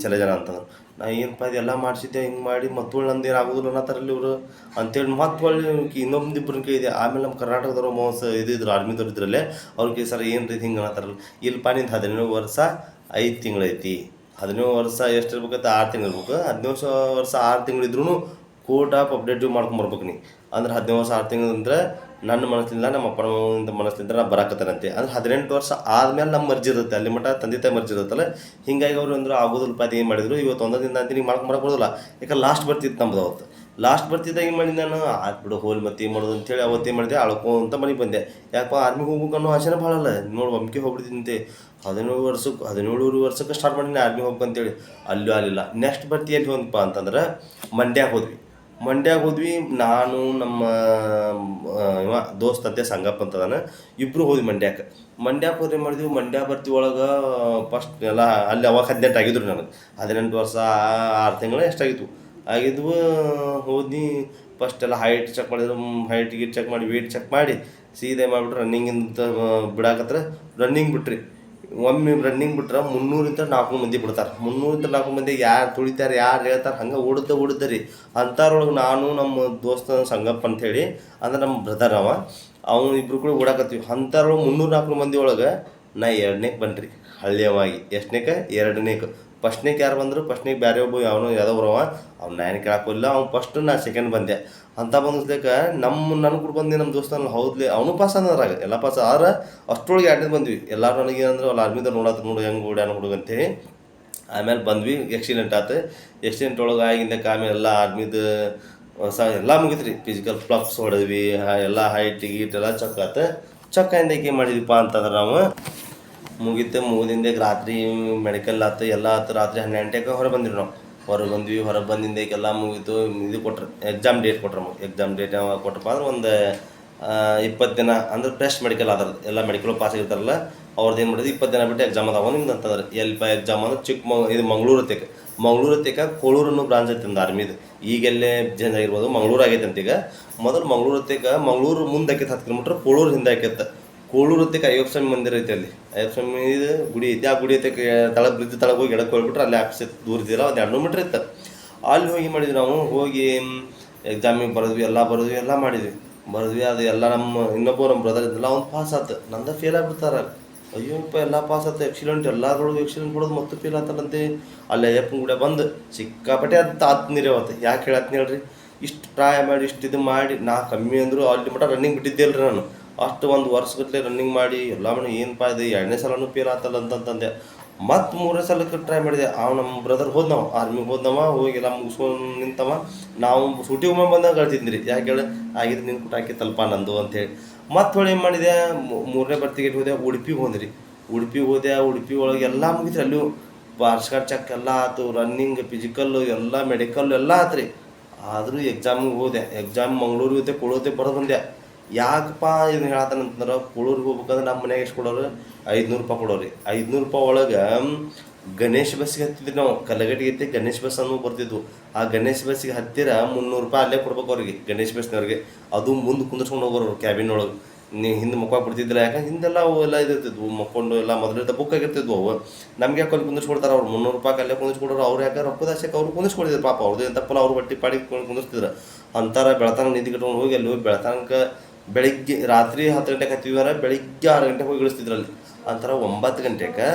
ಚಲೆ ಜನ ಅಂತಂದ್ರು. ನಾ ಏನಪ್ಪ ಇದೆಲ್ಲ ಮಾಡಿಸಿದ್ದೆ, ಹಿಂಗೆ ಮಾಡಿ ಮತ್ತೊಳ್ಳೆ ನಂದು ಏನು ಆಗೋದಿಲ್ಲ ಅನ್ನತ್ತಾರಲ್ಲಿ ಇವರು ಅಂತೇಳಿ ಮತ್ತೊಳ್ಳೆ ಇನ್ನೊಂದು ಇಬ್ಬರನ್ನ ಕೇಳಿದೆ. ಆಮೇಲೆ ನಮ್ಮ ಕರ್ನಾಟಕದವರು ಇದ್ರು ಆರ್ಮಿದವ್ರು ಇದ್ರಲ್ಲೇ ಅವ್ರಿಗೆ ಸರ್ ಏನು ರೀತಿ ಹಿಂಗೆ ಅನ್ನತ್ತಾರಲ್ಲ. ಇಲ್ಲಪ್ಪ ನಿಂದು 17 ವರ್ಷ 5 ತಿಂಗಳೈತಿ. 17 ವರ್ಷ ಎಷ್ಟು ಇರ್ಬೇಕಂತ 6 ತಿಂಗಳು ಇರ್ಬೇಕು. 17 ವರ್ಷ 6 ತಿಂಗಳಿದ್ರೂ ಕೋರ್ಟ್ ಆಫ್ ಅಪ್ಡೇಟಿವ್ ಮಾಡ್ಕೊಂಬರ್ಬೇಕು ನೀ. ಅಂದ್ರೆ 17 ವರ್ಷ 6 ತಿಂಗಳು ಅಂದ್ರೆ ನನ್ನ ಮನಸ್ಸಿಲ್ಲ, ನಮ್ಮ ಅಪ್ಪನ ಮನಸ್ಸಿಂದ ನಾನು ಬರಾಕತ್ತಾನಂತೆ. ಅಂದ್ರೆ 18 ವರ್ಷ ಆದಮೇಲೆ ನಮ್ಮ ಮರ್ಜಿ ಇರುತ್ತೆ, ಅಲ್ಲಿ ಮಟ್ಟ ತಂದೆ ತಾಯಿ ಮರ್ಜಿ ಇರುತ್ತಲ್ಲ. ಹೀಗಾಗಿ ಅವರು ಅಂದ್ರೆ ಆಗೋದಿಲ್ಲ ಪಾತಿ ಏನು ಮಾಡಿದ್ರು, ಇವತ್ತು 1 ದಿನ ಅಂತ ನೀವು ಮಾಡ್ಕೊಂಬರಕ್ಬೋದಲ್ಲ. ಯಾಕಂದ್ರೆ ಲಾಸ್ಟ್ ಬರ್ತಿತ್ತು ನಮ್ದು. ಅವತ್ತು ಲಾಸ್ಟ್ ಬರ್ತಿದ್ದಾಗ ಏನು ಮಾಡಿ ನಾನು ಬಿಡು ಹೋಲ್ ಮತ್ತೆ ಏನು ಮಾಡೋದು ಅಂತೇಳಿ ಅವತ್ತೇನು ಮಾಡಿದೆ, ಅಳ್ಕೊಂತ ಮನೆಗೆ ಬಂದೆ. ಯಾಕಪ್ಪ ಆರ್ಮಿಗೆ ಹೋಗ್ಬೇಕು ಅನ್ನೋ ಆಸೆನೇ ಭಾಳ ಅಲ್ಲ. ನೋಡಿ ಒಮ್ಮಿಗೆ ಹೋಗ್ಬಿಡ್ತಿದ್ದಂತೆ. 17 ವರ್ಷಕ್ಕೆ ಸ್ಟಾರ್ಟ್ ಮಾಡೀನಿ ಆರ್ಮಿಗೆ ಹೋಗ್ಬೇಕಂತೇಳಿ. ಅಲ್ಲೂ ಆಗಲಿಲ್ಲ. ನೆಕ್ಸ್ಟ್ ಬರ್ತಿ ಎಲ್ಲಿ ಹೋದಪ್ಪ ಅಂತಂದ್ರೆ ಮಂಡ್ಯಾಗ ಹೋದ್ವಿ. ನಾನು ನಮ್ಮ ದೋಸ್ತ ಅಂತೆ ಸಂಗಪ್ಪ ಅಂತದಾನ, ಇಬ್ಬರು ಹೋದ್ವಿ ಮಂಡ್ಯಕ್ಕೆ ಹೋದ್ರೆ ಏನು ಮಾಡಿದ್ವಿ, ಮಂಡ್ಯ ಬರ್ತೀವಿ ಒಳಗೆ ಫಸ್ಟ್ ಎಲ್ಲ ಅಲ್ಲಿ ಅವಾಗ 18 ಆಗಿದ್ರು ನನಗೆ. 18 ವರ್ಷ 6 ತಿಂಗಳು ಎಷ್ಟಾಗಿದ್ವು ಹೋದ್ನಿ. ಫಸ್ಟ್ ಎಲ್ಲ ಹೈಟ್ ಚೆಕ್ ಮಾಡಿದ್ರು, ಹೈಟ್ ಗೀಟ್ ಚೆಕ್ ಮಾಡಿ ವೇಟ್ ಚೆಕ್ ಮಾಡಿ ಸೀದಾ ಮಾಡಿಬಿಟ್ರೆ ರನ್ನಿಂಗಿಂತ ಬಿಡಾಕತ್ರ ರನ್ನಿಂಗ್ ಬಿಟ್ರಿ. ಒಮ್ಮೆ ರನ್ನಿಂಗ್ ಬಿಟ್ರೆ 300ರಿಂದ 400 ಮಂದಿ ಬಿಡ್ತಾರೆ. 300ರಿಂದ 400 ಮಂದಿ ಯಾರು ತುಳಿತಾರೆ, ಯಾರು ಹೇಳ್ತಾರೆ, ಹಂಗೆ ಓಡುತ್ತೆ ರೀ. ಅಂಥವ್ರೊಳಗೆ ನಾನು ನಮ್ಮ ದೋಸ್ತ ಸಂಗಪ್ಪ ಅಂಥೇಳಿ ಅಂದ್ರೆ ನಮ್ಮ ಬ್ರದರ್ ಅವನು ಇಬ್ಬರು ಕೂಡ ಓಡಾಕತ್ತೀವಿ. ಅಂಥವ್ರೊಳಗೆ 300-400 ಮಂದಿ ಒಳಗೆ ನಾ 2ನೇಕ್ಕೆ ಬನ್ರಿ ಹಳ್ಳಿಯವಾಗಿ. ಎಷ್ಟನೇಕ 2ನೇಕ. ಫಸ್ಟ್ನೇಗೆ ಯಾರು ಬಂದರು, ಫಸ್ಟ್ನೇಗೆ ಬೇರೆ ಯಾವುದೋ ಬರವ ಅವ್ನು ಏನು ಕೇಳಕ್ಕೋಲ್ಲ. ಅವ್ನು ಫಸ್ಟು ನಾ ಸೆಕೆಂಡ್ ಬಂದೆ. ಅಂತ ಬಂದಿದ್ದಕ್ಕೆ ನನಗೆ ಕೂಡ ಬಂದು ನಮ್ಮ ದೋಸ್ತ ಹೌದ್ಲಿ ಅವನು ಪಾಸ್ ಅನ್ನೋದ್ರಾಗ ಎಲ್ಲ ಪಾಸ್ ಆದ್ರೆ ಅಷ್ಟರೊಳಗೆ 2ನೇ ಬಂದ್ವಿ. ಎಲ್ಲರೂ ನನಗೆ ಏನಂದ್ರೆ ಅಲ್ಲಿ ಆರ್ಮಿದವ್ರು ನೋಡು ಹೆಂಗೆ ಓಡ್ಯಾನ ಹುಡುಗಂತೇಳಿ. ಆಮೇಲೆ ಬಂದ್ವಿ. ಆಕ್ಸಿಡೆಂಟ್ ಆಯ್ತು. ಆಕ್ಸಿಡೆಂಟ್ ಒಳಗೆ ಆಗಿದ್ದಕ್ಕೆ ಆಮೇಲೆ ಎಲ್ಲ ಆರ್ಮಿದು ಎಲ್ಲ ಮುಗಿತು ರೀ. ಫಿಸಿಕಲ್ ಫ್ಲಕ್ಸ್ ಹೊಡೆದ್ವಿ, ಎಲ್ಲ ಹೈಟ್ ಗೀಟ್ ಎಲ್ಲ ಚೆಕ್ ಆಯ್ತು. ಚೆಕ್ ಏನು ಮಾಡಿದ್ವಿಪ್ಪ ಅಂತಂದ್ರೆ ನಾವು ಮುಗಿದಿಂದ ರಾತ್ರಿ ಮೆಡಿಕಲ್ ಆಯ್ತು, ಎಲ್ಲ ಆಯ್ತು. ರಾತ್ರಿ 12 ಗಂಟೆಗೆ ಹೊರಗೆ ಬಂದಿಂದೆ ಎಲ್ಲ ಮುಗಿತು. ಇದು ಕೊಟ್ರು, ಎಕ್ಸಾಮ್ ಡೇಟ್ ಕೊಟ್ರು ನಮಗೆ. ಎಕ್ಸಾಮ್ ಡೇಟ್ ಯಾವಾಗ ಕೊಟ್ಟಪ್ಪ ಅಂದ್ರೆ ಒಂದು 20 ದಿನ ಅಂದ್ರೆ ಫ್ರೆಶ್ ಮೆಡಿಕಲ್ ಆದ್ರದ್ದು. ಎಲ್ಲ ಮೆಡಿಕಲ್ ಪಾಸ್ ಆಗಿರ್ತಾರಲ್ಲ ಅವ್ರದ್ದು ಏನು ಮಾಡಿದ್ರು 20 ದಿನ ಬಿಟ್ಟು ಎಕ್ಸಾಮ್ ಅದಾವ ನಿಮ್ದು ಅಂತಂದ್ರೆ. ಎಲ್ಪ ಎಕ್ಸಾಮ್ ಅಂದ್ರೆ ಇದು ಮಂಗಳೂರು ತೆಕ್ಕ ಕೋಳೂರನ್ನು ಬ್ರಾಂಚ್ ಐತೆ ಒಂದು ಆರ್ಮಿದು. ಈಗೆಲ್ಲೇ ಚೇಂಜ್ ಆಗಿರ್ಬೋದು, ಮಂಗಳೂರು ಆಗೈತೆ ಅಂತ ಈಗ. ಮೊದಲು ಮಂಗಳೂರು ಮುಂದೆ ಆಕೈತೆ 10 ಕಿಲೋಮೀಟ್ರ್, ಕೋಳೂರು ಹಿಂದೆ ಆಕೈತೆ. ಕೋಳೂರು ಹೊತ್ತಿಗೆ ಅಯ್ಯಪ್ಪ ಸ್ವಾಮಿ ಮಂದಿರ ಐತೆ. ಅಲ್ಲಿ ಅಯ್ಯಪ್ಪ ಸ್ವಾಮಿ ಗುಡಿ ಐತೆ. ಆ ಗುಡಿ ಐತೆ ಬ್ರಿಡ್ಜ್ ತಳಗೆ ಹೋಗಿ ಎಡಕ್ಕೆ ಹೋಗ್ಬಿಟ್ರೆ ಅಲ್ಲಿ ಆಫೀಸ್ ದೂರ ಇದ್ದಿಲ್ಲ, ಒಂದು 200 ಮೀಟ್ರ್ ಇತ್ತು. ಅಲ್ಲಿ ಹೋಗಿ ಮಾಡಿದ್ವಿ ನಾವು. ಹೋಗಿ ಎಕ್ಸಾಮಿಗೆ ಬರೆದ್ವಿ, ಎಲ್ಲ ಮಾಡಿದ್ವಿ. ಅದು ಎಲ್ಲ ನಮ್ಮ ನಮ್ಮ ಬ್ರದರ್ ಇದ್ದಿಲ್ಲ, ಅವ್ನು ಪಾಸ್ ಆಯ್ತು. ನಂದು ಫೇಲ್ ಆಗಿಬಿಡ್ತಾರೆ. ಅಯ್ಯೋಪ್ಪ ಎಲ್ಲ ಪಾಸ್ ಆಯ್ತು. ಎಕ್ಸಿಡೆಂಟ್ ಎಲ್ಲರೊಳಗೆ ಎಕ್ಸಿಡೆಂಟ್ ಕೊಡೋದು ಮತ್ತು ಫೇಲ್ ಆಗ್ತಾರಂತೆ. ಅಲ್ಲಿ ಅಯ್ಯಪ್ಪನ ಗುಡಿ ಬಂದು ಸಿಕ್ಕಾಪಟ್ಟೆ ಅದು ನೀರೇ ಅವತ್ತು. ಯಾಕೆ ಹೇಳತ್ತೀನಿ ಹೇಳ್ರಿ, ಇಷ್ಟು ಟ್ರೈ ಮಾಡಿ ಇಷ್ಟು ಇದು ಮಾಡಿ ನಾ ಕಮ್ಮಿ ಅಂದರೂ ಅಲ್ಲಿ ಮಟ್ಟ ರನ್ನಿಂಗ್ ಬಿಟ್ಟಿದ್ದೆ ಅಲ್ರಿ ನಾನು. ಅಷ್ಟು ಒಂದು ವರ್ಷಗಟ್ಟಲೆ ರನ್ನಿಂಗ್ ಮಾಡಿ ಎಲ್ಲ ಮಾಡಿ ಏನಪ್ಪ ಇದು 2ನೇ ಸಲನೂ ಫೇಲ್ ಆತಲ್ಲ ಅಂತಂತಂದೆ. ಮತ್ತು 3ನೇ ಸಲಕ್ಕೆ ಟ್ರೈ ಮಾಡಿದೆ. ನಮ್ಮ ಬ್ರದರ್ ಹೋದ್ನವ ಆರ್ಮಿಗೆ ಹೋದ್ನವ, ಹೋಗಿ ಎಲ್ಲ ಮುಗಿಸ್ಕೊಂಡು ನಿಂತವ. ನಾವು ಸೂಟಿ ಒಮ್ಮೆ ಬಂದಾಗ ಕಳ್ತಿದ್ನಿ ರೀ. ಯಾಕೆ ಹೇಳಿ ಆಗಿದ್ದು ನಿನ್ನ ಕುಟ ಹಾಕಿತ್ತಲ್ಪ ನಂದು ಅಂತೇಳಿ. ಮತ್ತು ಹೊಳೆ ಏನು ಮಾಡಿದೆ, 3ನೇ ಬರ್ತಿಗೆ ಹೋದೆ. ಉಡುಪಿಗೆ ಹೋದ್ರಿ. ಉಡುಪಿಗೆ ಹೋದೆ. ಉಡುಪಿ ಒಳಗೆ ಎಲ್ಲ ಮುಗಿತ್ರಿ. ಅಲ್ಲೂ ವಾರ್ಷಿಕ ಚೆಕ್ ಎಲ್ಲ ಆಯ್ತು, ರನ್ನಿಂಗ್, ಫಿಸಿಕಲ್ಲು ಎಲ್ಲ, ಮೆಡಿಕಲ್ಲು ಎಲ್ಲ ಆಯ್ತು ರೀ. ಆದರೂ ಎಕ್ಸಾಮಿಗೆ ಹೋದೆ. ಎಕ್ಸಾಮ್ ಮಂಗ್ಳೂರಿಗೆ ಹೋದೆ, ಕೊಡೋದೆ ಬರೋದು ಬಂದೆ. ಯಾಕಪ್ಪ ಇದನ್ನ ಹೇಳತ್ತಾನಂತಂದ್ರೆ, ಕೊಳೂರಿಗೆ ಹೋಗ್ಬೇಕಂದ್ರೆ ನಮ್ಮ ಮನ್ಯಾಗ ಎಷ್ಟು ಕೊಡೋರು, 500 ರೂಪಾಯಿ ಕೊಡೋರಿ. 500 ರೂಪಾಯಿ ಒಳಗೆ ಗಣೇಶ್ ಬಸ್ಸಿಗೆ ಹತ್ತಿದ್ವಿ ನಾವು. ಕಲ್ಲಗಟ್ಟಿಗೆ ಐತಿ ಗಣೇಶ್ ಬಸ್ ಅನ್ನೋ ಬರ್ತಿದ್ವು. ಆ ಗಣೇಶ್ ಬಸ್ಸಿಗೆ ಹತ್ತಿರ 300 ರೂಪಾಯಿ ಅಲ್ಲೇ ಕೊಡ್ಬೇಕು ಅವ್ರಿಗೆ, ಗಣೇಶ್ ಬಸ್ನವ್ರಿಗೆ. ಅದು ಮುಂದೆ ಕುಂದಿರ್ಸ್ಕೊಂಡು ಹೋಗೋರು ಕ್ಯಾಬಿನ್ ಒಳಗೆ. ನೀವು ಹಿಂದೆ ಮಕ್ಕ ಬಿಡ್ತಿದ್ದಿಲ್ಲ, ಯಾಕಂದ್ರೆ ಹಿಂದೆಲ್ಲ ಅವು ಎಲ್ಲ ಇದಿರ್ತಿದ್ವು, ಮಕ್ಕೊಂಡು ಎಲ್ಲ ಮೊದಲಿಂದ ಬುಕ್ ಆಗಿರ್ತಿದ್ವು. ಅವು ನಮ್ಗೆ ಯಾಕೆ ಅಲ್ಲಿ ಕುಂದಿಸ್ಕೊಡ್ತಾರೆ ಅವ್ರು. 300 ರೂಪಾಯಿ ಅಲ್ಲೇ ಕುಂದಿಸ್ಕೊಡೋರು. ಅವ್ರು ಯಾಕೆ ರೊಕ್ಕದ ಆಸೆಗೆ ಅವ್ರು ಕುಂದಿಸ್ಕೊಡಿದ್ರು ಪಾಪ. ಅವ್ರದ್ದು ಏನು ತಪ್ಪಲ್ಲ, ಅವ್ರು ಬಟ್ಟಿ ಪಾಡಿ ಕುಂದಿರ್ತಿದ್ರು. ಅಂತಾರ ಬೆಳತನಕ ನಿಂತು ಕಟ್ಕೊಂಡು ಹೋಗಿ ಅಲ್ಲಿ ಹೋಗಿ ಬೆಳತನಕ ಬೆಳಿಗ್ಗೆ ರಾತ್ರಿ 10 ಗಂಟೆಗೆ ಹತ್ತಿವಾರ ಬೆಳಿಗ್ಗೆ 6 ಗಂಟೆಗೆ ಹೋಗಿ ಇಳಿಸ್ತಿದ್ರು ಅಲ್ಲಿ. ಅಂತರ 9 ಗಂಟೆಗೆ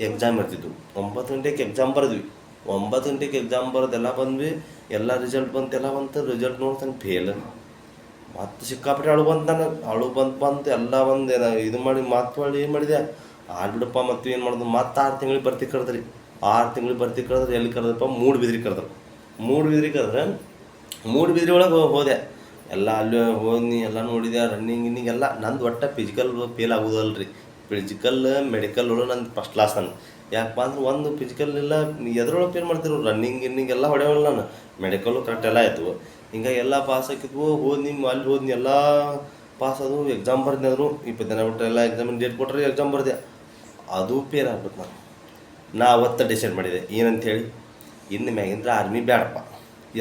ಎಕ್ಸಾಮ್ ಇರ್ತಿದ್ವು. 9 ಗಂಟೆಗೆ ಎಕ್ಸಾಮ್ ಬರೆದ್ವಿ. 9 ಗಂಟೆಗೆ ಎಕ್ಸಾಮ್ ಬರೋದೆಲ್ಲ ಬಂದ್ವಿ. ಎಲ್ಲ ರಿಸಲ್ಟ್ ಬಂತೆಲ್ಲ ಬಂತು. ರಿಸಲ್ಟ್ ನೋಡ್ತಾನೆ ಫೇಲ್. ಮತ್ತು ಸಿಕ್ಕಾಪಟ್ಟೆ ಅಳು ಬಂತು ನನಗೆ. ಅಳು ಬಂತು ಎಲ್ಲ ಒಂದು ಇದು ಮಾಡಿ ಮಾತು ಮಾಡಿ ಏನು ಮಾಡಿದೆ, ಆಡ್ಬಿಡಪ್ಪ. ಮತ್ತು ಏನು ಮಾಡೋದು, ಮತ್ತು 6 ತಿಂಗಳಿಗೆ ಬರ್ತಿ ಕರೆದ್ರಿ. 6 ತಿಂಗಳಿಗೆ ಬರ್ತಿ ಕರೆದ್ರೆ ಎಲ್ಲಿ ಕರೆದ್ರಪ್ಪ, ಮೂಡುಬಿದ್ರಿಗೆ ಕರೆದ್ರು. ಮೂಡುಬಿದ್ರಿಗೆ ಕರೆದ್ರೆ ಮೂಡುಬಿದ್ರಿ ಒಳಗೆ ಹೋದೆ. ಎಲ್ಲ ಅಲ್ಲಿ ಹೋಗಿ ಎಲ್ಲ ನೋಡಿದೆ. ರನ್ನಿಂಗ್ ಎಲ್ಲ ನಂದು ಒಟ್ಟು ಫಿಸಿಕಲ್ ಫೇಲ್ ಆಗೋದಲ್ಲ ರೀ. ಫಿಸಿಕಲ್ ಮೆಡಿಕಲ್ ಒಳಗೆ ನಂದು ಫಸ್ಟ್ ಕ್ಲಾಸ್. ನಾನು ಯಾಕಪ್ಪ ಅಂದ್ರೆ ಒಂದು ಫಿಸಿಕಲ್ ಇಲ್ಲ ಎದ್ರೊಳಗೆ ಫೇಲ್ ಮಾಡ್ತಿರು. ರನ್ನಿಂಗ್ ಎಲ್ಲ ಹೊಡೆಯವಲ್ಲ ನಾನು. ಮೆಡಿಕಲ್ಲು ಕರೆಕ್ಟ್ ಎಲ್ಲ ಆಯಿತು. ಹಿಂಗಾಗಿ ಎಲ್ಲ ಪಾಸ್ ಆಗಿದ್ವು. ಹೋದ್ನಿ ಅಲ್ಲಿ ಹೋದ್ನಿ ಎಲ್ಲ ಪಾಸ್ ಆದವು. ಎಕ್ಸಾಮ್ ಬರ್ದೆ ಆದರು 20 ದಿನ ಬಿಟ್ಟರೆ ಎಲ್ಲ ಎಕ್ಸಾಮಿನ ಡೇಟ್ ಕೊಟ್ಟರೆ ಎಕ್ಸಾಮ್ ಬರ್ದೆ. ಅದು ಫೇಲ್ ಆಗ್ಬಿಟ್ಟು ನಾ ಅವತ್ತು ಡಿಸೈಡ್ ಮಾಡಿದೆ ಏನಂತೇಳಿ, ಇನ್ನು ಮ್ಯಾಗಿಂದ್ರೆ ಆರ್ಮಿ ಬೇಡಪ್ಪ.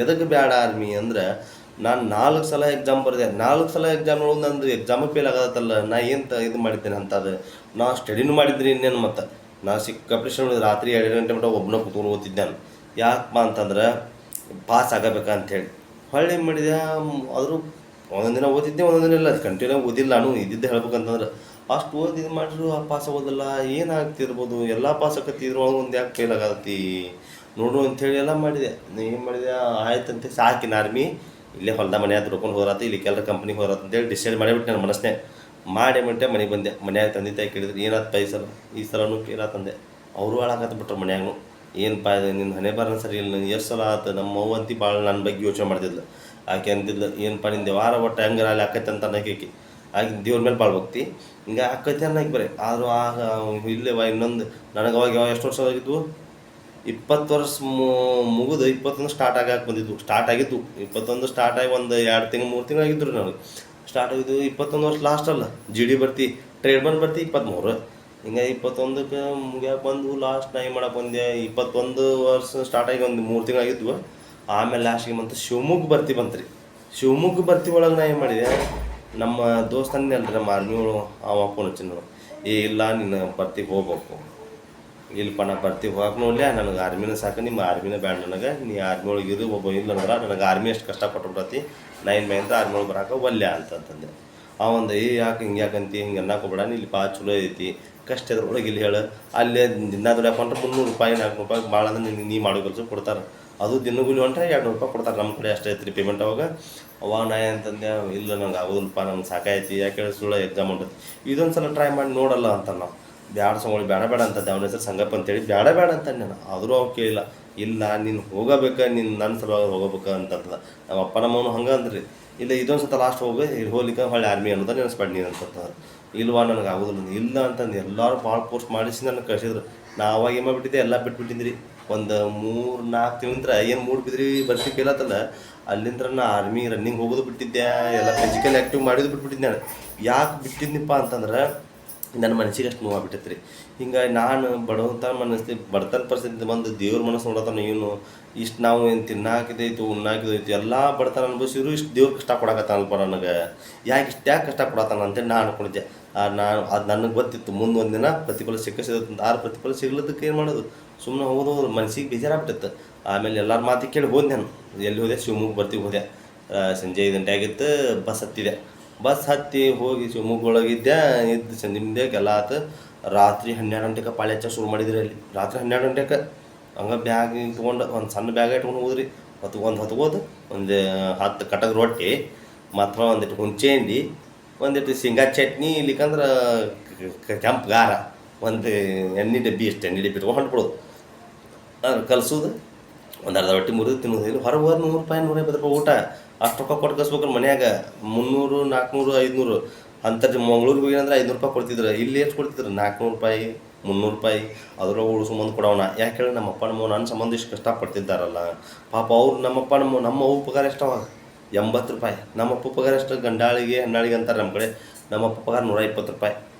ಎದಕ್ಕೆ ಬೇಡ ಆರ್ಮಿ ಅಂದ್ರೆ, ನಾನು 4 ಸಲ ಎಕ್ಸಾಮ್ ಬರೆದೆ. 4 ಸಲ ಎಕ್ಸಾಮ್ ಒಳಗೆ ನಂದು ಎಕ್ಸಾಮೇ ಫೇಲ್ ಆಗತ್ತಲ್ಲ. ನಾ ಏನು ಇದು ಮಾಡಿದ್ದೇನೆ ಅಂತದು. ನಾ ಸ್ಟಡಿನೂ ಮಾಡಿದ್ರಿ ಇನ್ನೇನು. ಮತ್ತು ನಾ ಸಿಕ್ಕಾಪಟ್ಟೆ ರಾತ್ರಿ 2 ಗಂಟೆ ಮಟ್ಟ ಒಬ್ಬನ ಕೂತ್ಕೊಂಡು ಓದ್ತಿದ್ದೆ ನಾನು. ಯಾಕಪ್ಪ ಅಂತಂದ್ರೆ ಪಾಸ್ ಆಗಬೇಕಂತೇಳಿ. ಹೊಳ್ಳಿ ಏನು ಮಾಡಿದೆ, ಆದರೂ ಒಂದೊಂದು ದಿನ ಓದಿದ್ದೆ, ಒಂದೊಂದು ದಿನ ಇಲ್ಲ. ಕಂಟಿನ್ಯೂ ಓದಿಲ್ಲ ನಾನು. ಇದ್ದಿದ್ದೆ ಹೇಳ್ಬೇಕಂತಂದ್ರೆ ಅಷ್ಟು ಓದಿ ಇದು ಮಾಡಿದ್ರು ಆ ಪಾಸ್ ಆಗೋದಿಲ್ಲ. ಏನಾಗ್ತಿರ್ಬೋದು, ಎಲ್ಲ ಪಾಸ್ ಆಕತ್ತಿದ್ರು ಒಳಗೆ ಒಂದು ಯಾಕೆ ಫೇಲ್ ಆಗತ್ತಿ ನೋಡು ಅಂಥೇಳಿ ಎಲ್ಲ ಮಾಡಿದೆ. ಏನು ಮಾಡಿದೆ, ಆಯ್ತಂತೆ ಸಾಕಿನ ಆರ್ಮಿ ಇಲ್ಲೇ ಹೊಲ್ದ ಮನೆ ಹತ್ರ ದುಡ್ಕೊಂಡು ಹೋರಾತ, ಇಲ್ಲಿ ಕೆಲರ ಕಂಪ್ನಿಗೆ ಹೋರಾತ ಅಂತೇಳಿ ಡಿಸೈಡ್ ಮಾಡಿಬಿಟ್ಟು ನನ್ನ ಮನಸ್ಸೇ ಮಾಡಿ ಮನೆಗೆ ಬಂದೆ. ಮನ್ಯಾಗ ತಂದೆ ತಾಯಿ ಕೇಳಿದ್ರು, ಏನಾಯ್ತು ಈ ಸಲ? ಈ ಸಲನೂ ಫೇಲ್ ಆತಂದೆ. ಅವರು ಹಾಳಾಕತ್ತ ಬಿಟ್ರು ಮನ್ಯಾಗೂ. ಏನಪ್ಪ ಇದು ನಿನ್ನ ಹಣೆ ಬರೋಣ ಸರಿ ಇಲ್ಲ, ಎಷ್ಟು ಸಲ ಆಯ್ತು. ನಮ್ಮ ಅವ್ವಂತಿ ಭಾಳ ನನ್ನ ಬಗ್ಗೆ ಯೋಚನೆ ಮಾಡ್ತಿದ್ಲು. ಆಕೆ ಅಂತಿದ್ಲು, ಏನಪ್ಪ ನಿಂದೆ ವಾರ ಒಟ್ಟು ಹೆಂಗಾರ ಅಲ್ಲಿ ಆಕೈತೆ ಅಂತ ಅನ್ನೋಕೆ. ಆಕೆ ದೇವ್ರ ಮೇಲೆ ಭಾಳ ಭಕ್ತಿ. ಹಿಂಗೆ ಆಕೈತೆ ಅನ್ನೋಕೆ ಬರೀ. ಆದರೂ ಆಗ ಇಲ್ಲೇ ಇನ್ನೊಂದು ನನಗೆ ಅವಾಗ ಎಷ್ಟು ವರ್ಷ ಆಗಿದ್ವು, 20 ವರ್ಷ ಮುಗಿದು 21 ಸ್ಟಾರ್ಟ್ ಬಂದಿದ್ವು. ಸ್ಟಾರ್ಟ್ ಆಗಿದ್ದು 21 ಸ್ಟಾರ್ಟ್ ಆಗಿ ಒಂದು 2 ತಿಂಗಳು 3 ತಿಂಗಳು ಆಗಿದ್ರು ನನಗೆ. ಸ್ಟಾರ್ಟ್ ಆಗಿದ್ದು 21 ವರ್ಷ ಲಾಸ್ಟ್ ಅಲ್ಲ. GD ಬರ್ತಿ, ಟ್ರೇಡ್ ಬರ್ತಿ 23. ಹಿಂಗೆ 21ಕ್ಕೆ ಮುಗಿಯಾಕೆ ಬಂದು ಲಾಸ್ಟ್ ನಾ ಏನು ಮಾಡಕ್ಕೆ ಬಂದೆ. 21 ವರ್ಷ ಸ್ಟಾರ್ಟ್ ಆಗಿ ಒಂದು 3 ತಿಂಗಳು ಆಗಿದ್ವು. ಆಮೇಲೆ ಲಾಸ್ಟಿಗೆ ಬಂತು ಶಿವಮೊಗ್ಗ ಬರ್ತಿ ಬಂತು ರೀ. ಶಿವಮೊಗ್ಗ ಬರ್ತಿ ಒಳಗೆ ನಾ ಏನು ಮಾಡಿದೆ, ನಮ್ಮ ದೋಸ್ತನ್ನೇ ಅಲ್ರಿ ನಮ್ಮ ಆರ್ಮಿ ಒಳಗೆ ಅವ ಫೋನ್ ಹಚ್ಚಿನ, ಇಲ್ಲ ನೀನು ಬರ್ತಿಗೆ ಹೋಗ್ಬೇಕು. ಇಲ್ಲಪ್ಪ ನಾ ಬರ್ತೀವಿ ಹೋಗಕ್ಕೆ ನೋಡ್ಲಿ, ನನಗೆ ಆರ್ಮಿನ ಸಾಕು, ನಿಮ್ಮ ಆರ್ಮಿನ ಬ್ಯಾಡ ನನಗೆ. ನೀ ಆರ್ಮಿ ಒಳಗೆ ಇರು ಒಬ್ಬ ಇಲ್ಲ ಅಂದ್ರೆ ನನಗೆ ಆರ್ಮಿ ಅಷ್ಟು ಕಷ್ಟಪಟ್ಟು ಬಿಡತ್ತಿ, ನಾ ಏನು ಮೇಂತ ಆರ್ಮಿ ಒಳಗೆ ಬರೋಕೆ ಒಲ್ಲೆ ಅಂತಂತಂದೆ. ಅವಂದು ಯಾಕೆ ಹಿಂಗೆ ಯಾಕಂತಿ, ಹಿಂಗೆ ಅನ್ನಕೋಬೇಡ, ನೀ ಇಲ್ಲಿ ಭಾಳ ಚಲೋ ಐತಿ, ಕಷ್ಟ ಇದ್ರೊಳಗೆ ಇಲ್ಲಿ ಹೇಳು. ಅಲ್ಲೇ ದಿನ ದುಡಿಯಾಕೊಂಡ್ರೆ 300 ರೂಪಾಯಿ 400 ರೂಪಾಯಿ ಭಾಳ ಅಂದ್ರೆ ನೀ ಮಾಡೋ ಕೆಲಸ ಕೊಡ್ತಾರೆ. ಅದು ದಿನಗೂಲಿ ಹೊಂಟ್ರೆ 200 ರೂಪಾಯಿ ಕೊಡ್ತಾರೆ. ನಮ್ಮ ಕಡೆ ಅಷ್ಟೇ ಐತ್ರಿ ಪೇಮೆಂಟ್. ಅವಾಗ ನಾ ಅಂತಂದೆ, ಇಲ್ಲ ನಂಗೆ ಆಗೋದಿಲ್ಲಪ್ಪ, ನಂಗೆ ಸಾಕಾಯ್ತಿ, ಯಾಕೆ ಹೇಳಿ ಸುಳ್ಳು ಎಕ್ಸಾಮ್ ಹೊಂಟೈತಿ, ಇದೊಂದು ಸಲ ಟ್ರೈ ಮಾಡಿ ನೋಡಲ್ಲ ಅಂತ. ನಾವು ಬ್ಯಾಡ ಸಂಗೊಳ್ಳಿ ಬೇಡ ಅಂತಂದೆ. ಅವನ ಹೆಸರು ಸಂಗಪ್ಪ ಅಂತೇಳಿ ಬೇಡ ಅಂತಂದೆ ನಾನು. ಆದರೂ ಅವ್ನು ಕೇಳಿಲ್ಲ, ಇಲ್ಲ ನೀನು ಹೋಗಬೇಕು, ನೀನು ನನ್ನ ಸಲುವಾಗಿ ಹೋಗಬೇಕು ಅಂತಂತದ. ನಮ್ಮ ಅಪ್ಪ ನಮ್ಮವನು ಹಂಗೆ ಅಂದ್ರಿ, ಇಲ್ಲ ಇದೊಂದು ಸಲ ಲಾಸ್ಟ್ ಇಲ್ಲಿ ಹೋಗ್ಲಿಕ್ಕೆ ಹೊಳ್ಳಿ ಆರ್ಮಿ ಅನ್ನೋದ ನೆನೆಸ್ಬೇಡ ನೀನು ಅಂತಂತಂದ್ರೆ. ಇಲ್ವಾ ನನಗೆ ಆಗೋದಿಲ್ಲ ಇಲ್ಲ ಅಂತಂದು ಎಲ್ಲರೂ ಭಾಳ ಪೋಸ್ಟ್ ಮಾಡಿಸಿ ನನಗೆ ಕಳಿಸಿದ್ರು. ನಾ ಅವಾಗ ಏನು ಮಾಡಿಬಿಟ್ಟಿದ್ದೆ, ಎಲ್ಲ ಬಿಟ್ಬಿಟ್ಟಿದ್ರಿ. ಒಂದು 3-4 ತಿಂಗಳಿಂದ ಏನು ಮೂಡ್ಬಿದ್ರಿ ಬರ್ತಿ ಕೇಳತ್ತಲ್ಲ, ಅಲ್ಲಿಂದ ನಾ ಆರ್ಮಿ ರನ್ನಿಂಗ್ ಹೋಗೋದು ಬಿಟ್ಟಿದ್ದೆ, ಎಲ್ಲ ಫಿಸಿಕಲ್ ಆ್ಯಕ್ಟಿವ್ ಮಾಡೋದು ಬಿಟ್ಬಿಟ್ಟಿದ್ದೆ ನಾನು. ಯಾಕೆ ಬಿಟ್ಟಿದ್ನಿಪ್ಪ ಅಂತಂದ್ರೆ ನನ್ನ ಮನಸ್ಸಿಗೆ ಅಷ್ಟು ನೋವಾಗ್ಬಿಟ್ಟೈತೆ ರೀ. ಹಿಂಗಾಗಿ ನಾನು ಬಡತನ ಪರಿಸ್ಥಿತಿ ಬಂದು ದೇವ್ರ ಮನಸ್ಸು ನೋಡತ್ತಾನ. ಏನು ಇಷ್ಟು ನಾವು ಏನು ತಿನ್ನಾಕಿದೈತು ಉಣ್ಣಾಕಿದೈತು ಎಲ್ಲ ಬಡತನ ಅನುಭವಿಸಿದ್ರು, ಇಷ್ಟು ದೇವ್ರ ಕಷ್ಟ ಕೊಡಕತ್ತಾನಲ್ಪ ನನಗೆ. ಯಾಕೆ ಕಷ್ಟ ಕೊಡತ್ತಾನ ಅಂತೇಳಿ ನಾನು ಅನ್ಕೊಂಡಿದ್ದೆ. ಅದು ನನಗೆ ಗೊತ್ತಿತ್ತು ಮುಂದೆ ಒಂದು ದಿನ ಪ್ರತಿಫಲ ಸಿಕ್ಕಂತ. ಆರು ಪ್ರತಿಫಲ ಸಿಗ್ಲದಕ್ಕೆ ಏನು ಮಾಡೋದು, ಸುಮ್ಮನೆ ಹೋಗೋದು ಮನಸ್ಸಿಗೆ ಬೇಜಾರಾಗ್ಬಿಟ್ಟಿತ್ತು. ಆಮೇಲೆ ಎಲ್ಲರ ಮಾತಿಗೆ ಕೇಳಿ ಹೋದೆ ನಾನು. ಎಲ್ಲಿ ಹೋದೆ, ಶಿವಮೊಗ್ಗ ಬರ್ತೀವಿ ಹೋದೆ. ಸಂಜೆ 5 ಗಂಟೆ ಆಗಿತ್ತು. ಬಸ್ ಹತ್ತಿದೆ. ಬಸ್ ಹತ್ತಿ ಹೋಗಿ ಶಿವಮೊಗ್ಗ ಒಳಗಿದ್ದೆ. ಇದ್ದು ಸಂಜೆ ಮುಂದೆಗೆ ಎಲ್ಲ ಆತು. ರಾತ್ರಿ 12 ಗಂಟೆಗೆ ಪಾಳೆ ಹಚ್ಚ ಶುರು ಮಾಡಿದ್ರಿ ಅಲ್ಲಿ. ರಾತ್ರಿ 12 ಗಂಟೆಗೆ ಹಂಗೆ ಬ್ಯಾಗ್ ತೊಗೊಂಡು ಒಂದು ಸಣ್ಣ ಬ್ಯಾಗ್ ಇಟ್ಕೊಂಡು ಹೋದ್ರಿ. ಹೊತ್ಕೋದು ಒಂದು 10 ಕಟಕ್ ರೊಟ್ಟಿ ಮತ್ತು ಒಂದಿಟ್ಟು ಹುಂಚೆ ಹಂಡಿ ಒಂದಿಟ್ಟು ಶೇಂಗಾ ಚಟ್ನಿ ಇಲ್ಲಿಕಂದ್ರೆ ಕೆಂಪು ಖಾರ ಒಂದು ಎಣ್ಣೆ ಡಬ್ಬಿ ಇಷ್ಟು ಎಣ್ಣೆ ಡಬ್ಬಿ ಇಟ್ಕೊಂಡು ಹೊಂಟ್ಬಿಡೋದು. ಅದು ಕಲ್ಸೋದು ಒಂದು ಅರ್ಧ ರೊಟ್ಟಿ ಮುರಿದು ತಿನ್ನೋದು. ಇಲ್ಲಿ ಹೊರಗೆ ಹೋದ್ರೆ ₹100 ಊಟ ಅಷ್ಟು ರೊಕ್ಕ ಕೊಟ್ಟು ಕಳಿಸ್ಬೇಕ್ರಿ. ಮನ್ಯಾಗ 300 400 500 ಅಂಥದ್ದು ಮಂಗ್ಳೂರಿಗೆ ಹೋಗಿ ಅಂದ್ರೆ ₹500 ಕೊಡ್ತಿದ್ರು. ಇಲ್ಲಿ ಎಷ್ಟು ಕೊಡ್ತಿದ್ರು? ₹400 ₹300. ಅದ್ರೊಳಗೆ ಉಳಿಸ್ಕೊಂಬಂದು ಕೊಡೋಣ. ಯಾಕೆ ಹೇಳಿ ನಮ್ಮ ಅಪ್ಪ ನಮ್ಮ ನನ್ನ ಸಂಬಂಧ ಇಷ್ಟು ಕಷ್ಟಪಡ್ತಿದ್ದಾರಲ್ಲ ಪಾಪ. ಅವ್ರು ನಮ್ಮಪ್ಪ ನಮ್ಮ ಅವ್ವ ಪಗಾರ ಎಷ್ಟವ? ₹80. ನಮ್ಮ ಅಪ್ಪ ಪಗಾರ ಎಷ್ಟು? ಗಂಡಾಳಿಗೆ ಹೆಣ್ಣಾಳಿಗೆ ಅಂತಾರೆ ನಮ್ಮ ಕಡೆ. ನಮ್ಮ ಅಪ್ಪ ಪಗಾರ ₹120.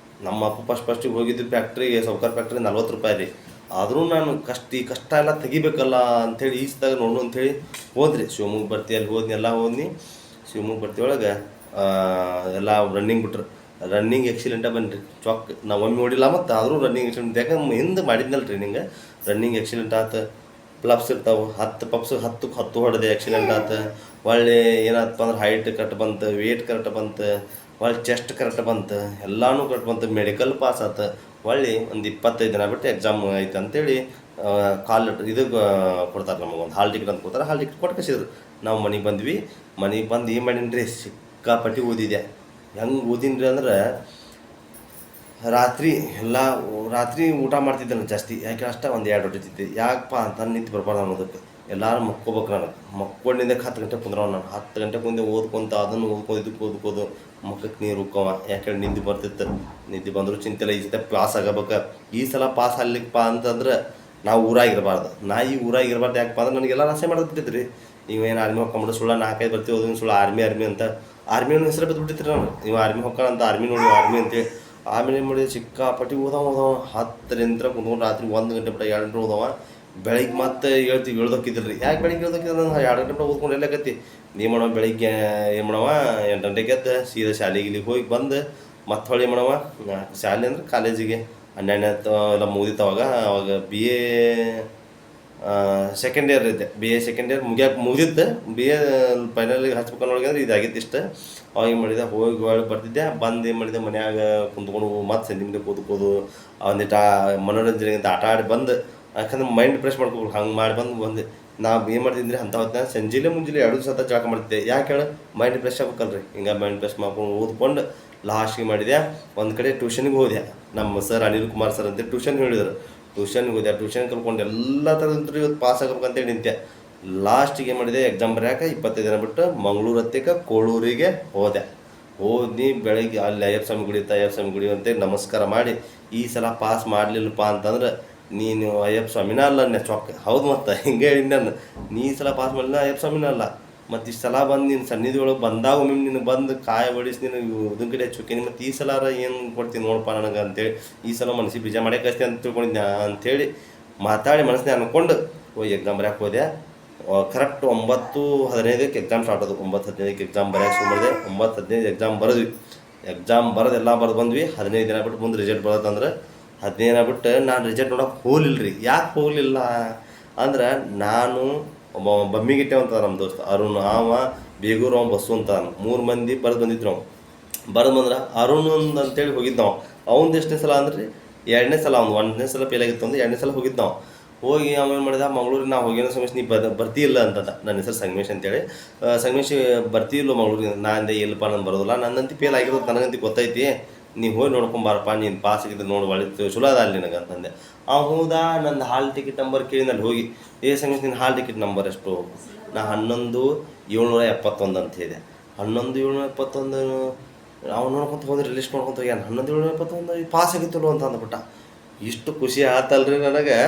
ನಮ್ಮ ಅಪ್ಪ ಫಸ್ಟಿಗೆ ಹೋಗಿದ್ದು ಫ್ಯಾಕ್ಟ್ರಿಗೆ, ಸೌಕಾರ ಫ್ಯಾಕ್ಟ್ರಿ ₹40 ರೀ. ಆದರೂ ನಾನು ಕಷ್ಟ ಎಲ್ಲ ತೆಗಿಬೇಕಲ್ಲ ಅಂಥೇಳಿ ಈಸ್ದಾಗ ನೋಡು ಅಂಥೇಳಿ ಹೋದ್ರಿ. ಶಿವಮೊಗ್ಗ ಬರ್ತಿ ಅಲ್ಲಿ ಹೋದ್ನಿ, ಎಲ್ಲ ಹೋದ್ನಿ. ಶಿವಮೊಗ್ಗ ಬರ್ತಿ ಒಳಗೆ ಎಲ್ಲ ರನ್ನಿಂಗ್ ಬಿಟ್ರು. ರನ್ನಿಂಗ್ ಎಕ್ಸಿಲೆಂಟಾಗಿ ಬನ್ನಿರಿ ಚೊಕ್. ನಾವು ಒಮ್ಮೆ ನೋಡಿಲ್ಲ, ಮತ್ತು ಆದರೂ ರನ್ನಿಂಗ್ ಎಕ್ಸಿಲೆಂಟ್. ಯಾಕಂದ್ರೆ ಹಿಂದೆ ಮಾಡಿದ್ನಲ್ಲ ಟ್ರೈನಿಂಗ್. ರನ್ನಿಂಗ್ ಎಕ್ಸಿಲೆಂಟ್ ಆತು. ಪ್ಲಪ್ಸ್ ಇರ್ತಾವೆ 10 ಪಪ್ಸ್ 10 ಹೊಡೆದೆ ಎಕ್ಸಿಲೆಂಟ್ ಆತು. ಒಳ್ಳೆ ಏನಾಯ್ತಪ್ಪ ಅಂದ್ರೆ ಹೈಟ್ ಕರೆಕ್ಟ್ ಬಂತು, ವೇಟ್ ಕರೆಕ್ಟ್ ಬಂತು, ಒಳ್ಳೆ ಚೆಸ್ಟ್ ಕರೆಕ್ಟ್ ಬಂತು, ಎಲ್ಲನೂ ಕರೆಕ್ಟ್ ಬಂತು. ಮೆಡಿಕಲ್ ಪಾಸ್ ಆತು. ಒಳ್ಳೆ ಒಂದು 25 ದಿನ ಬಿಟ್ಟು ಎಕ್ಸಾಮ್ ಐತೆ ಅಂತೇಳಿ ಇದು ಕೊಡ್ತಾರೆ ನಮಗೆ. ಒಂದು ಹಾಲ್ ಟಿಕೆಟ್ ಅಂತ ಕೊಡ್ತಾರೆ. ಹಾಲ್ ಟಿಕೆಟ್ ಕೊಟ್ಟು ಕಳಿಸಿದ್ರು. ನಾವು ಮನೆಗೆ ಬಂದ್ವಿ. ಮನೆಗೆ ಬಂದು ಏನು ಮಾಡೀನಿ ರೀ, ಸಿಕ್ಕಾಪಟ್ಟಿ ಓದಿದೆ. ಹೆಂಗೆ ಓದಿನಿ ರೀ ಅಂದ್ರೆ ರಾತ್ರಿ ಊಟ ಮಾಡ್ತಿದ್ದೆ ನಾನು ಜಾಸ್ತಿ. ಯಾಕೆ ಅಷ್ಟೇ ಒಂದು 2 ರೊಟ್ಟಿ ತಿಂತಿದ್ದೆ. ಯಾಕಪ್ಪ ಅಂತ ನಿಂತು ಬರ್ಬಾರ್ದು ಅನ್ನೋದಕ್ಕೆ. ಎಲ್ಲರೂ ಮಕ್ಕೋಬೇಕು. ನನಗೆ ಮಕ್ಕೊಂಡಿಂದಕ್ಕೆ 10 ಗಂಟೆ ಕುಂದ್ರವ. ನಾನು 10 ಗಂಟೆ ಕುಂದೆ ಓದ್ಕೊಂತ ಅದನ್ನು ಓದ್ಕೋದು ಮಕ್ಕಕ್ಕೆ ನೀರು ಉಕ್ಕವ. ಯಾಕೆ ನಿದ್ದೆ ಬರ್ತಿತ್ತು. ನಿದ್ದೆ ಬಂದರೂ ಚಿಂತೆಲ್ಲ. ಈ ಸಲ ಪಾಸ್ ಆಗಬೇಕು. ಈ ಸಲ ಪಾಸ್ ಆಗ್ಲಿಕ್ಕಪ್ಪ ಅಂತಂದ್ರೆ ನಾವು ಊರಾಗಿರಬಾರ್ದು. ಈ ಊರಾಗಿರಬಾರ್ದು. ಯಾಕಪ್ಪ ಅಂದ್ರೆ ನನಗೆಲ್ಲ ಆಸೆ ಮಾಡೋದು ರೀ. ನೀವೇನು ಆರ್ಮಿ ಹೊಕ್ಕೊಂಬಿಟ್ಟು ಸುಳ್ಳ 4-5 ಬರ್ತೀವಿ ಓದೋದು ಸುಳ್ಳು ಆರ್ಮಿ ಅಂತ. ಆರ್ಮಿಯನ್ನು ಹೆಸರು ಬಿದ್ದುಬಿಟ್ಟಿರ್ತೀರಿ ನಾನು. ನೀವು ಆರ್ಮಿ ಹೊಕ್ಕಣ ಅಂತ ಆರ್ಮಿ ನೋಡಿ ಆರ್ಮಿ ಅಂತೇಳಿ. ಆಮೇಲೆ ಏನು ಮಾಡಿದೆ, ಸಿಕ್ಕಾಪಟ್ಟಿ ಓದವ 10ರಿಂದ ಕುಂತ್ಕೊಂಡು ರಾತ್ರಿ 1 ಗಂಟೆ ಬಿಟ್ಟು 2 ಗಂಟೆ ಓದವ. ಬೆಳಿಗ್ಗೆ ಮತ್ತೆ ಹೇಳ್ದೋಕಿದ್ರಿ. ಯಾಕೆ ಬೆಳಿಗ್ಗೆ ಹೇಳ್ದೋಕಿದ್ರೆ ನಾನು 2 ಗಂಟೆ ಬಿಟ್ಟು ಓದ್ಕೊಂಡು ಎಲ್ಲಕತ್ತಿ. ನೀವು ಮಾಡವ ಬೆಳಿಗ್ಗೆ ಏನು ಮಾಡವ 8 ಗಂಟೆಗೆ ಎದ್ದು ಸೀದಾ ಶಾಲೆಗೆ ಹೋಗಿ ಬಂದು ಮತ್ತೆ ಹೊಳ್ಳಿ ಮಾಡವ ಶಾಲೆ ಅಂದ್ರೆ ಕಾಲೇಜಿಗೆ 12 ಎಲ್ಲ ಮುಗಿದಿತ್ತು. ಅವಾಗ BA ಸೆಕೆಂಡ್ ಇಯರ್ ಇದ್ದೆ. BA ಸೆಕೆಂಡ್ ಇಯರ್ ಮುಗಿದಿತ್ತು. BA ಫೈನಲಿಗೆ ಹಚ್ಬೇಕನ್ನೋಳಗೆ ಅಂದ್ರೆ ಇದಾಗಿತ್ತು ಇಷ್ಟು. ಅವಾಗ ಏನು ಮಾಡಿದೆ, ಹೋಗಿ ಬರ್ತಿದ್ದೆ. ಬಂದು ಏನು ಮಾಡಿದೆ, ಮನ್ಯಾಗ ಕುಂತ್ಕೊಂಡು ಮತ್ತೆ ಸಂಜೆ ಮುಂದೆ ಕೂತ್ಕೋದು ಒಂದಿಟ್ಟು ಮನೋರಂಜನೆಗಿಂತ ಆಟ ಆಡಿ ಬಂದು. ಯಾಕಂದ್ರೆ ಮೈಂಡ್ ಫ್ರೆಶ್ ಮಾಡ್ಕೋಬೇಕು. ಹಂಗೆ ಮಾಡಿ ಬಂದು ನಾವು ಏನು ಮಾಡ್ತಿದ್ರಿ ಅಂಥ ಹೊತ್ತಿನ ಮುಂಜಾನೆ 2 ಸತ ಜಳಕ ಮಾಡ್ತಿದ್ದೆ. ಯಾಕೆ ಹೇಳಿ, ಮೈಂಡ್ ಫ್ರೆಶ್ ಆಗ್ಬೇಕಲ್ರಿ. ಹಿಂಗೆ ಮೈಂಡ್ ಫ್ರೆಶ್ ಮಾಡ್ಕೊಂಡು ಓದ್ಕೊಂಡು ಲಾಸ್ಟಿಗೆ ಮಾಡಿದೆ. ಒಂದು ಕಡೆ ಟ್ಯೂಷನ್ಗೆ ಹೋದೆ. ನಮ್ಮ ಸರ್ ಅನಿಲ್ ಕುಮಾರ್ ಸರ್ ಅಂತ ಟ್ಯೂಷನ್ ಹೇಳಿದರು. ಟ್ಯೂಷನ್ಗೆ ಹೋದೆ. ಟ್ಯೂಷನ್ ಕಲ್ಕೊಂಡು ಎಲ್ಲ ಥರದಂತೂ ಇವತ್ತು ಪಾಸ್ ಆಗ್ಬೇಕಂತೇಳಿ ನಿಂತೆ. ಲಾಸ್ಟಿಗೆ ಏನು ಮಾಡಿದೆ, ಎಕ್ಸಾಮ್ ಬರೆಯೋಕೆ 25 ದಿನ ಬಿಟ್ಟು ಮಂಗಳೂರು ಹತ್ತಿಗೆ ಕೋಳೂರಿಗೆ ಹೋದ್ನಿ. ಬೆಳಗ್ಗೆ ಅಲ್ಲಿ ಅಯ್ಯಪ್ಪ ಸ್ವಾಮಿ ಗುಡಿ ಅಂತೇಳಿ ನಮಸ್ಕಾರ ಮಾಡಿ, ಈ ಸಲ ಪಾಸ್ ಮಾಡಲಿಲ್ಲಪ್ಪ ಅಂತಂದ್ರೆ ನೀನು ಅಯ್ಯಪ್ಪ ಸ್ವಾಮಿನ ಅಲ್ಲ ಚೊಕ್ಕ. ಹೌದು, ಮತ್ತು ಹಿಂಗೆ ಹೇಳಿ ನಾನು. ನೀ ಈ ಸಲ ಪಾಸ್ ಮಾಡಲಿಲ್ಲ ಅಯ್ಯಪ್ಪ ಸ್ವಾಮಿನ ಅಲ್ಲ. ಮತ್ತು ಇಷ್ಟು ಸಲ ಬಂದು ನಿನ್ನ ಸನ್ನಿಧಿ ಒಳಗೆ ಬಂದಾಗ ಒಮ್ಮೆ ನಿನಗೆ ಬಂದು ಕಾಯಿ ಬಡಿಸಿ ನಿನಗೆ ಇದನ್ನ ಕಡೆ ಚೊಕ್ಕೇನಿ. ಮತ್ತು ಈ ಸಲ ಏನು ಕೊಡ್ತೀನಿ ನೋಡಪ್ಪ ನನಗೆ ಅಂತೇಳಿ, ಈ ಸಲ ಮನಸ್ಸಿಗೆ ಬೀಜ ಮಾಡೇ ಕಳಿಸ್ತೀನಿ ಅಂತ ತಿಳ್ಕೊಂಡಿದ್ದೆ ಅಂಥೇಳಿ ಮಾತಾಡಿ ಮನಸ್ಸಿನ ಅಂದ್ಕೊಂಡು ಹೋಗಿ ಎಕ್ಸಾಮ್ ಬರೆಯೋಕೆ ಹೋದೆ. ಕರೆಕ್ಟ್ 9:15ಕ್ಕೆ ಎಕ್ಸಾಮ್ ಸ್ಟಾರ್ಟ್ ಆದವು. 9:15ಕ್ಕೆ ಎಕ್ಸಾಮ್ ಬರೆಯೋಕೆ ಶುರು ಮಾಡಿದೆ. 9:15 ಎಕ್ಸಾಮ್ ಬರೆದ್ವಿ. ಎಕ್ಸಾಮ್ ಎಲ್ಲ ಬರೆದು ಬಂದ್ವಿ. 15 ದಿನ ಬಿಟ್ಟು ಮುಂದೆ ರಿಸಲ್ಟ್ ಬರೋದಂದ್ರೆ 15 ದಿನ ಬಿಟ್ಟು ನಾನು ರಿಸಲ್ಟ್ ನೋಡೋಕೆ ಹೋಗಲಿಲ್ಲ ರೀ. ಯಾಕೆ ಹೋಗಲಿಲ್ಲ ಅಂದ್ರೆ, ನಾನು ಬಮ್ಮಿಗಿಟ್ಟೆ ಅಂತ ನಮ್ಮ ದೋಸ್ತ ಅರುಣ್, ಬೇಗೂರು, ಬಸ್ಸು ಅಂತ 3 ಮಂದಿ ಬರೆದು ಬಂದಿದ್ರು. ಬಂದ್ರೆ ಅರುಣ್ ಅಂತೇಳಿ ಹೋಗಿದ್ದು ನಾವು. ಅವ್ನು ಎಷ್ಟನೇ ಸಲ ಅಂದ್ರೆ 2ನೇ ಸಲ. 1ನೇ ಸಲ ಫೇಲ್ ಆಗಿತ್ತು ಅಂದ್ರೆ 2ನೇ ಸಲ ಹೋಗಿದ್ದು ನಾವು. ಹೋಗಿ ಆಮೇಲೆ ಮಾಡಿದ, ಮಂಗಳೂರಿಗೆ ನಾವು ಹೋಗಿರೋ ಸಂಗಮೇಶ್ ನೀ ಬರ್ತಿಲ್ಲ ಅಂತಂದ. ನನ್ನ ಹೆಸರು ಸಂಗಮೇಶ್ ಅಂತೇಳಿ. ಸಂಗಮೇಶ್ ಬರ್ತಿಲ್ಲ ಮಂಗಳೂರಿಗೆ. ನಾನು ಇಲ್ಲಪ್ಪ ನಾನು ಬರೋದಿಲ್ಲ, ನನ್ನಂತ ಫೇಲ್ ಆಗಿರೋದು ನನಗಂತ ಗೊತ್ತೈತಿ, ನೀವು ಹೋಗಿ ನೋಡ್ಕೊಂಬಾರಪ್ಪ, ನೀನು ಪಾಸ್ ಆಗಿದ್ದು ನೋಡಿ ಒಳ್ಳೆ ಚಲೋ ಅದ ಅಲ್ಲಿ ನನಗೆ ಅಂತಂದೆ. ಹೌದಾ, ನಂದು ಹಾಲ್ ಟಿಕೆಟ್ ನಂಬರ್ ಕೇಳಿನಲ್ಲಿ ಹೋಗಿ, ಸಂಗಮೇಶ್ ನಿನ್ನ ಹಾಲ್ ಟಿಕೆಟ್ ನಂಬರ್ ಎಷ್ಟು? ನಾ 11,771 ಅಂತ ಹೇಳಿದೆ. 11,771 ಅವ್ನು ನೋಡ್ಕೊತ ಹೋದ್ರೆ ಲಿಸ್ಟ್ ನೋಡ್ಕೊತ ಹೋಗ್ಯಾನ. 11,771 ಪಾಸ್ ಆಗಿತ್ತಲ್ಲ ಅಂತ ಅಂದ್ಬಿಟ್ಟ. ಇಷ್ಟು ಖುಷಿ ಆತಲ್ರಿ ನನಗೆ.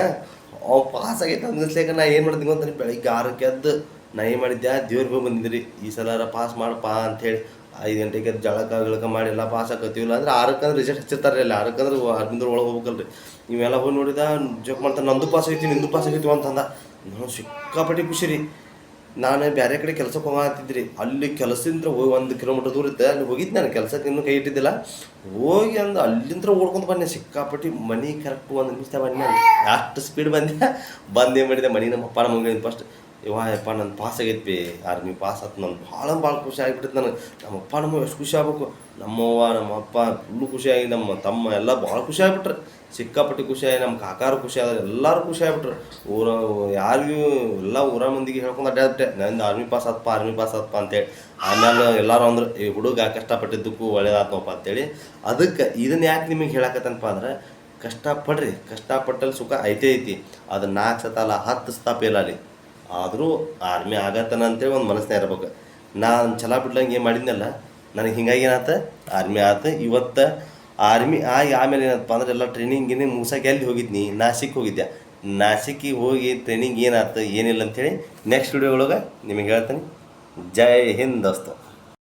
ಅವ್ನು ಪಾಸ್ ಆಗೈತೆ ಅಂದಿಸ್ಲೇಕ ನಾ ಏನು ಮಾಡಿದ್ವಿ ಅಂತಂದ್ರೆ, ಬೆಳಿಗ್ಗೆ 6ಕ್ಕೆ ಎದ್ದು ನಾ ಏನು ಮಾಡಿದ್ದೆ, ದೇವ್ರಿಗೆ ಹೋಗಿ ಬಂದಿದ್ರಿ ಈ ಸಲ ಪಾಸ್ ಮಾಡಪ್ಪ ಅಂಥೇಳಿ. 5 ಗಂಟೆಗೆ ಎದ್ದು ಜಳಕ ಮಾಡಿ ಎಲ್ಲ ಪಾಸ್ ಆಕತ್ತೀವಿಲ್ಲ ಅಂದ್ರೆ 6ಕ್ಕೆ ಅಂದ್ರೆ ರಿಸಲ್ಟ್ ಹಚ್ಚಿರ್ತಾರೆ ಅಲ್ಲಿ. 6ಕ್ಕೆ ಅಂದ್ರೆ 6 ಒಳಗೆ ಹೋಗ್ಬೇಕಲ್ರಿ. ಇವೆಲ್ಲ ಹೋಗಿ ನೋಡಿದ, ಜೋಕ್ ಮಾಡ್ತಾನೆ, ನಂದು ಪಾಸ್ ಆಗೈತಿ ನಿಂದು ಪಾಸ್ ಆಗೈತಿ ಅಂತಂದ. ನಾನು ಸಿಕ್ಕಾಪಟ್ಟಿ ಖುಷಿ ರೀ. ನಾನು ಬೇರೆ ಕಡೆ ಕೆಲಸಕ್ಕೆ ಹೋಗತ್ತಿದ್ರಿ. ಅಲ್ಲಿ ಕೆಲಸದಿಂದ ಹೋಗಿ 1 ಕಿಲೋಮೀಟರ್ ದೂರ ಇದ್ದೆ. ಅಲ್ಲಿ ಹೋಗಿದ್ದು ನಾನು ಕೆಲಸಕ್ಕೆ ಇನ್ನೂ ಕೈ ಇಟ್ಟಿದ್ದಿಲ್ಲ. ಹೋಗಿ ಅಲ್ಲಿಂದ ಓಡ್ಕೊಂಡು ಬನ್ನಿ. ಸಿಕ್ಕಾಪಟ್ಟಿ ಮನೆ ಕರೆಕ್ಟ್ 1 ನಿಮಿಷ ಬನ್ನಿ. ಅಷ್ಟು ಸ್ಪೀಡ್ ಬಂದೆ. ಏನು ಮಾಡಿದೆ, ಮನೆ ನಮ್ಮ ಅಪ್ಪ ನಮಗೆ ಫಸ್ಟ್ ಯಪ್ಪ ನನ್ನ ಪಾಸ್ ಆಗೈತಿ ಆರ್ಮಿ ಪಾಸ್ ಆಯ್ತು ನನ್ನ ಭಾಳ ಖುಷಿ ಆಗಿಬಿಟ್ಟೈತೆ ನನಗೆ. ನಮ್ಮಪ್ಪ ನಮ್ಮ ಎಷ್ಟು ಖುಷಿ ಆಗ್ಬೇಕು, ನಮ್ಮವ್ವ ನಮ್ಮಪ್ಪ ಫುಲ್ಲು ಖುಷಿಯಾಗಿ, ನಮ್ಮ ತಮ್ಮ ಎಲ್ಲ ಭಾಳ ಖುಷಿ ಆಗಿಬಿಟ್ರೆ, ಸಿಕ್ಕಾಪಟ್ಟಿ ಖುಷಿಯಾಗಿ, ನಮ್ಮ ಕಾಕಾರು ಖುಷಿ ಆದ್ರೆ ಎಲ್ಲರೂ ಖುಷಿ ಆಗ್ಬಿಟ್ರು. ಯಾರಿಗೂ ಎಲ್ಲ ಊರ ಮಂದಿಗೆ ಹೇಳ್ಕೊಂಡು ಅಡ್ಡಾಡ್ಬಿಟ್ಟೆ, ನಂದು ಆರ್ಮಿ ಪಾಸ್ ಆತ್ಪ ಅಂತೇಳಿ. ಆಮೇಲೆ ಎಲ್ಲರೂ ಅಂದ್ರೆ ಈ ಹುಡುಗ ಕಷ್ಟಪಟ್ಟಿದ್ದಕ್ಕೂ ಒಳ್ಳೇದಾತ್ನಪ್ಪ ಅಂತೇಳಿ. ಅದಕ್ಕೆ ಇದನ್ನು ಯಾಕೆ ನಿಮಗೆ ಹೇಳಕತ್ತನಪ್ಪ ಅಂದ್ರೆ, ಕಷ್ಟಪಡ್ರಿ, ಕಷ್ಟಪಟ್ಟಲ್ಲಿ ಸುಖ ಐತಿ. ಅದು 4 ಸತ ಅಲ್ಲ 10 ಸತ ಫೇಲಾಗಲಿ ಆದರೂ ಆರ್ಮಿ ಆಗತ್ತನ ಅಂತೇಳಿ ಒಂದು ಮನಸ್ಸಿನ ಇರ್ಬೇಕು. ನಾನು ಛಲ ಬಿಡ್ಲಂಗೆ ಏನು ಮಾಡಿದ್ನಲ್ಲ, ನನಗೆ ಹಿಂಗಾಗಿ ಏನಾಯ್ತು, ಆರ್ಮಿ ಆಯ್ತು. ಇವತ್ತು ಆರ್ಮಿ ಆಗಿ ಆಮೇಲೆ ಏನಪ್ಪ ಅಂದ್ರೆ ಎಲ್ಲ ಟ್ರೈನಿಂಗ್ ಮುಗಿಸೋಕೆ ಎಲ್ಲಿ ಹೋಗಿದ್ನಿ, ನಾಸಿಕ್ ಹೋಗಿದ್ದೆ. ನಾಸಿಕ್ಕಿಗೆ ಹೋಗಿ ಟ್ರೈನಿಂಗ್ ಏನಾಯ್ತು ಏನಿಲ್ಲ ಅಂಥೇಳಿ ನೆಕ್ಸ್ಟ್ ವಿಡಿಯೋಗಳೊಳಗೆ ನಿಮಗೆ ಹೇಳ್ತೀನಿ. ಜೈ ಹಿಂದ್ ದೋಸ್ತು.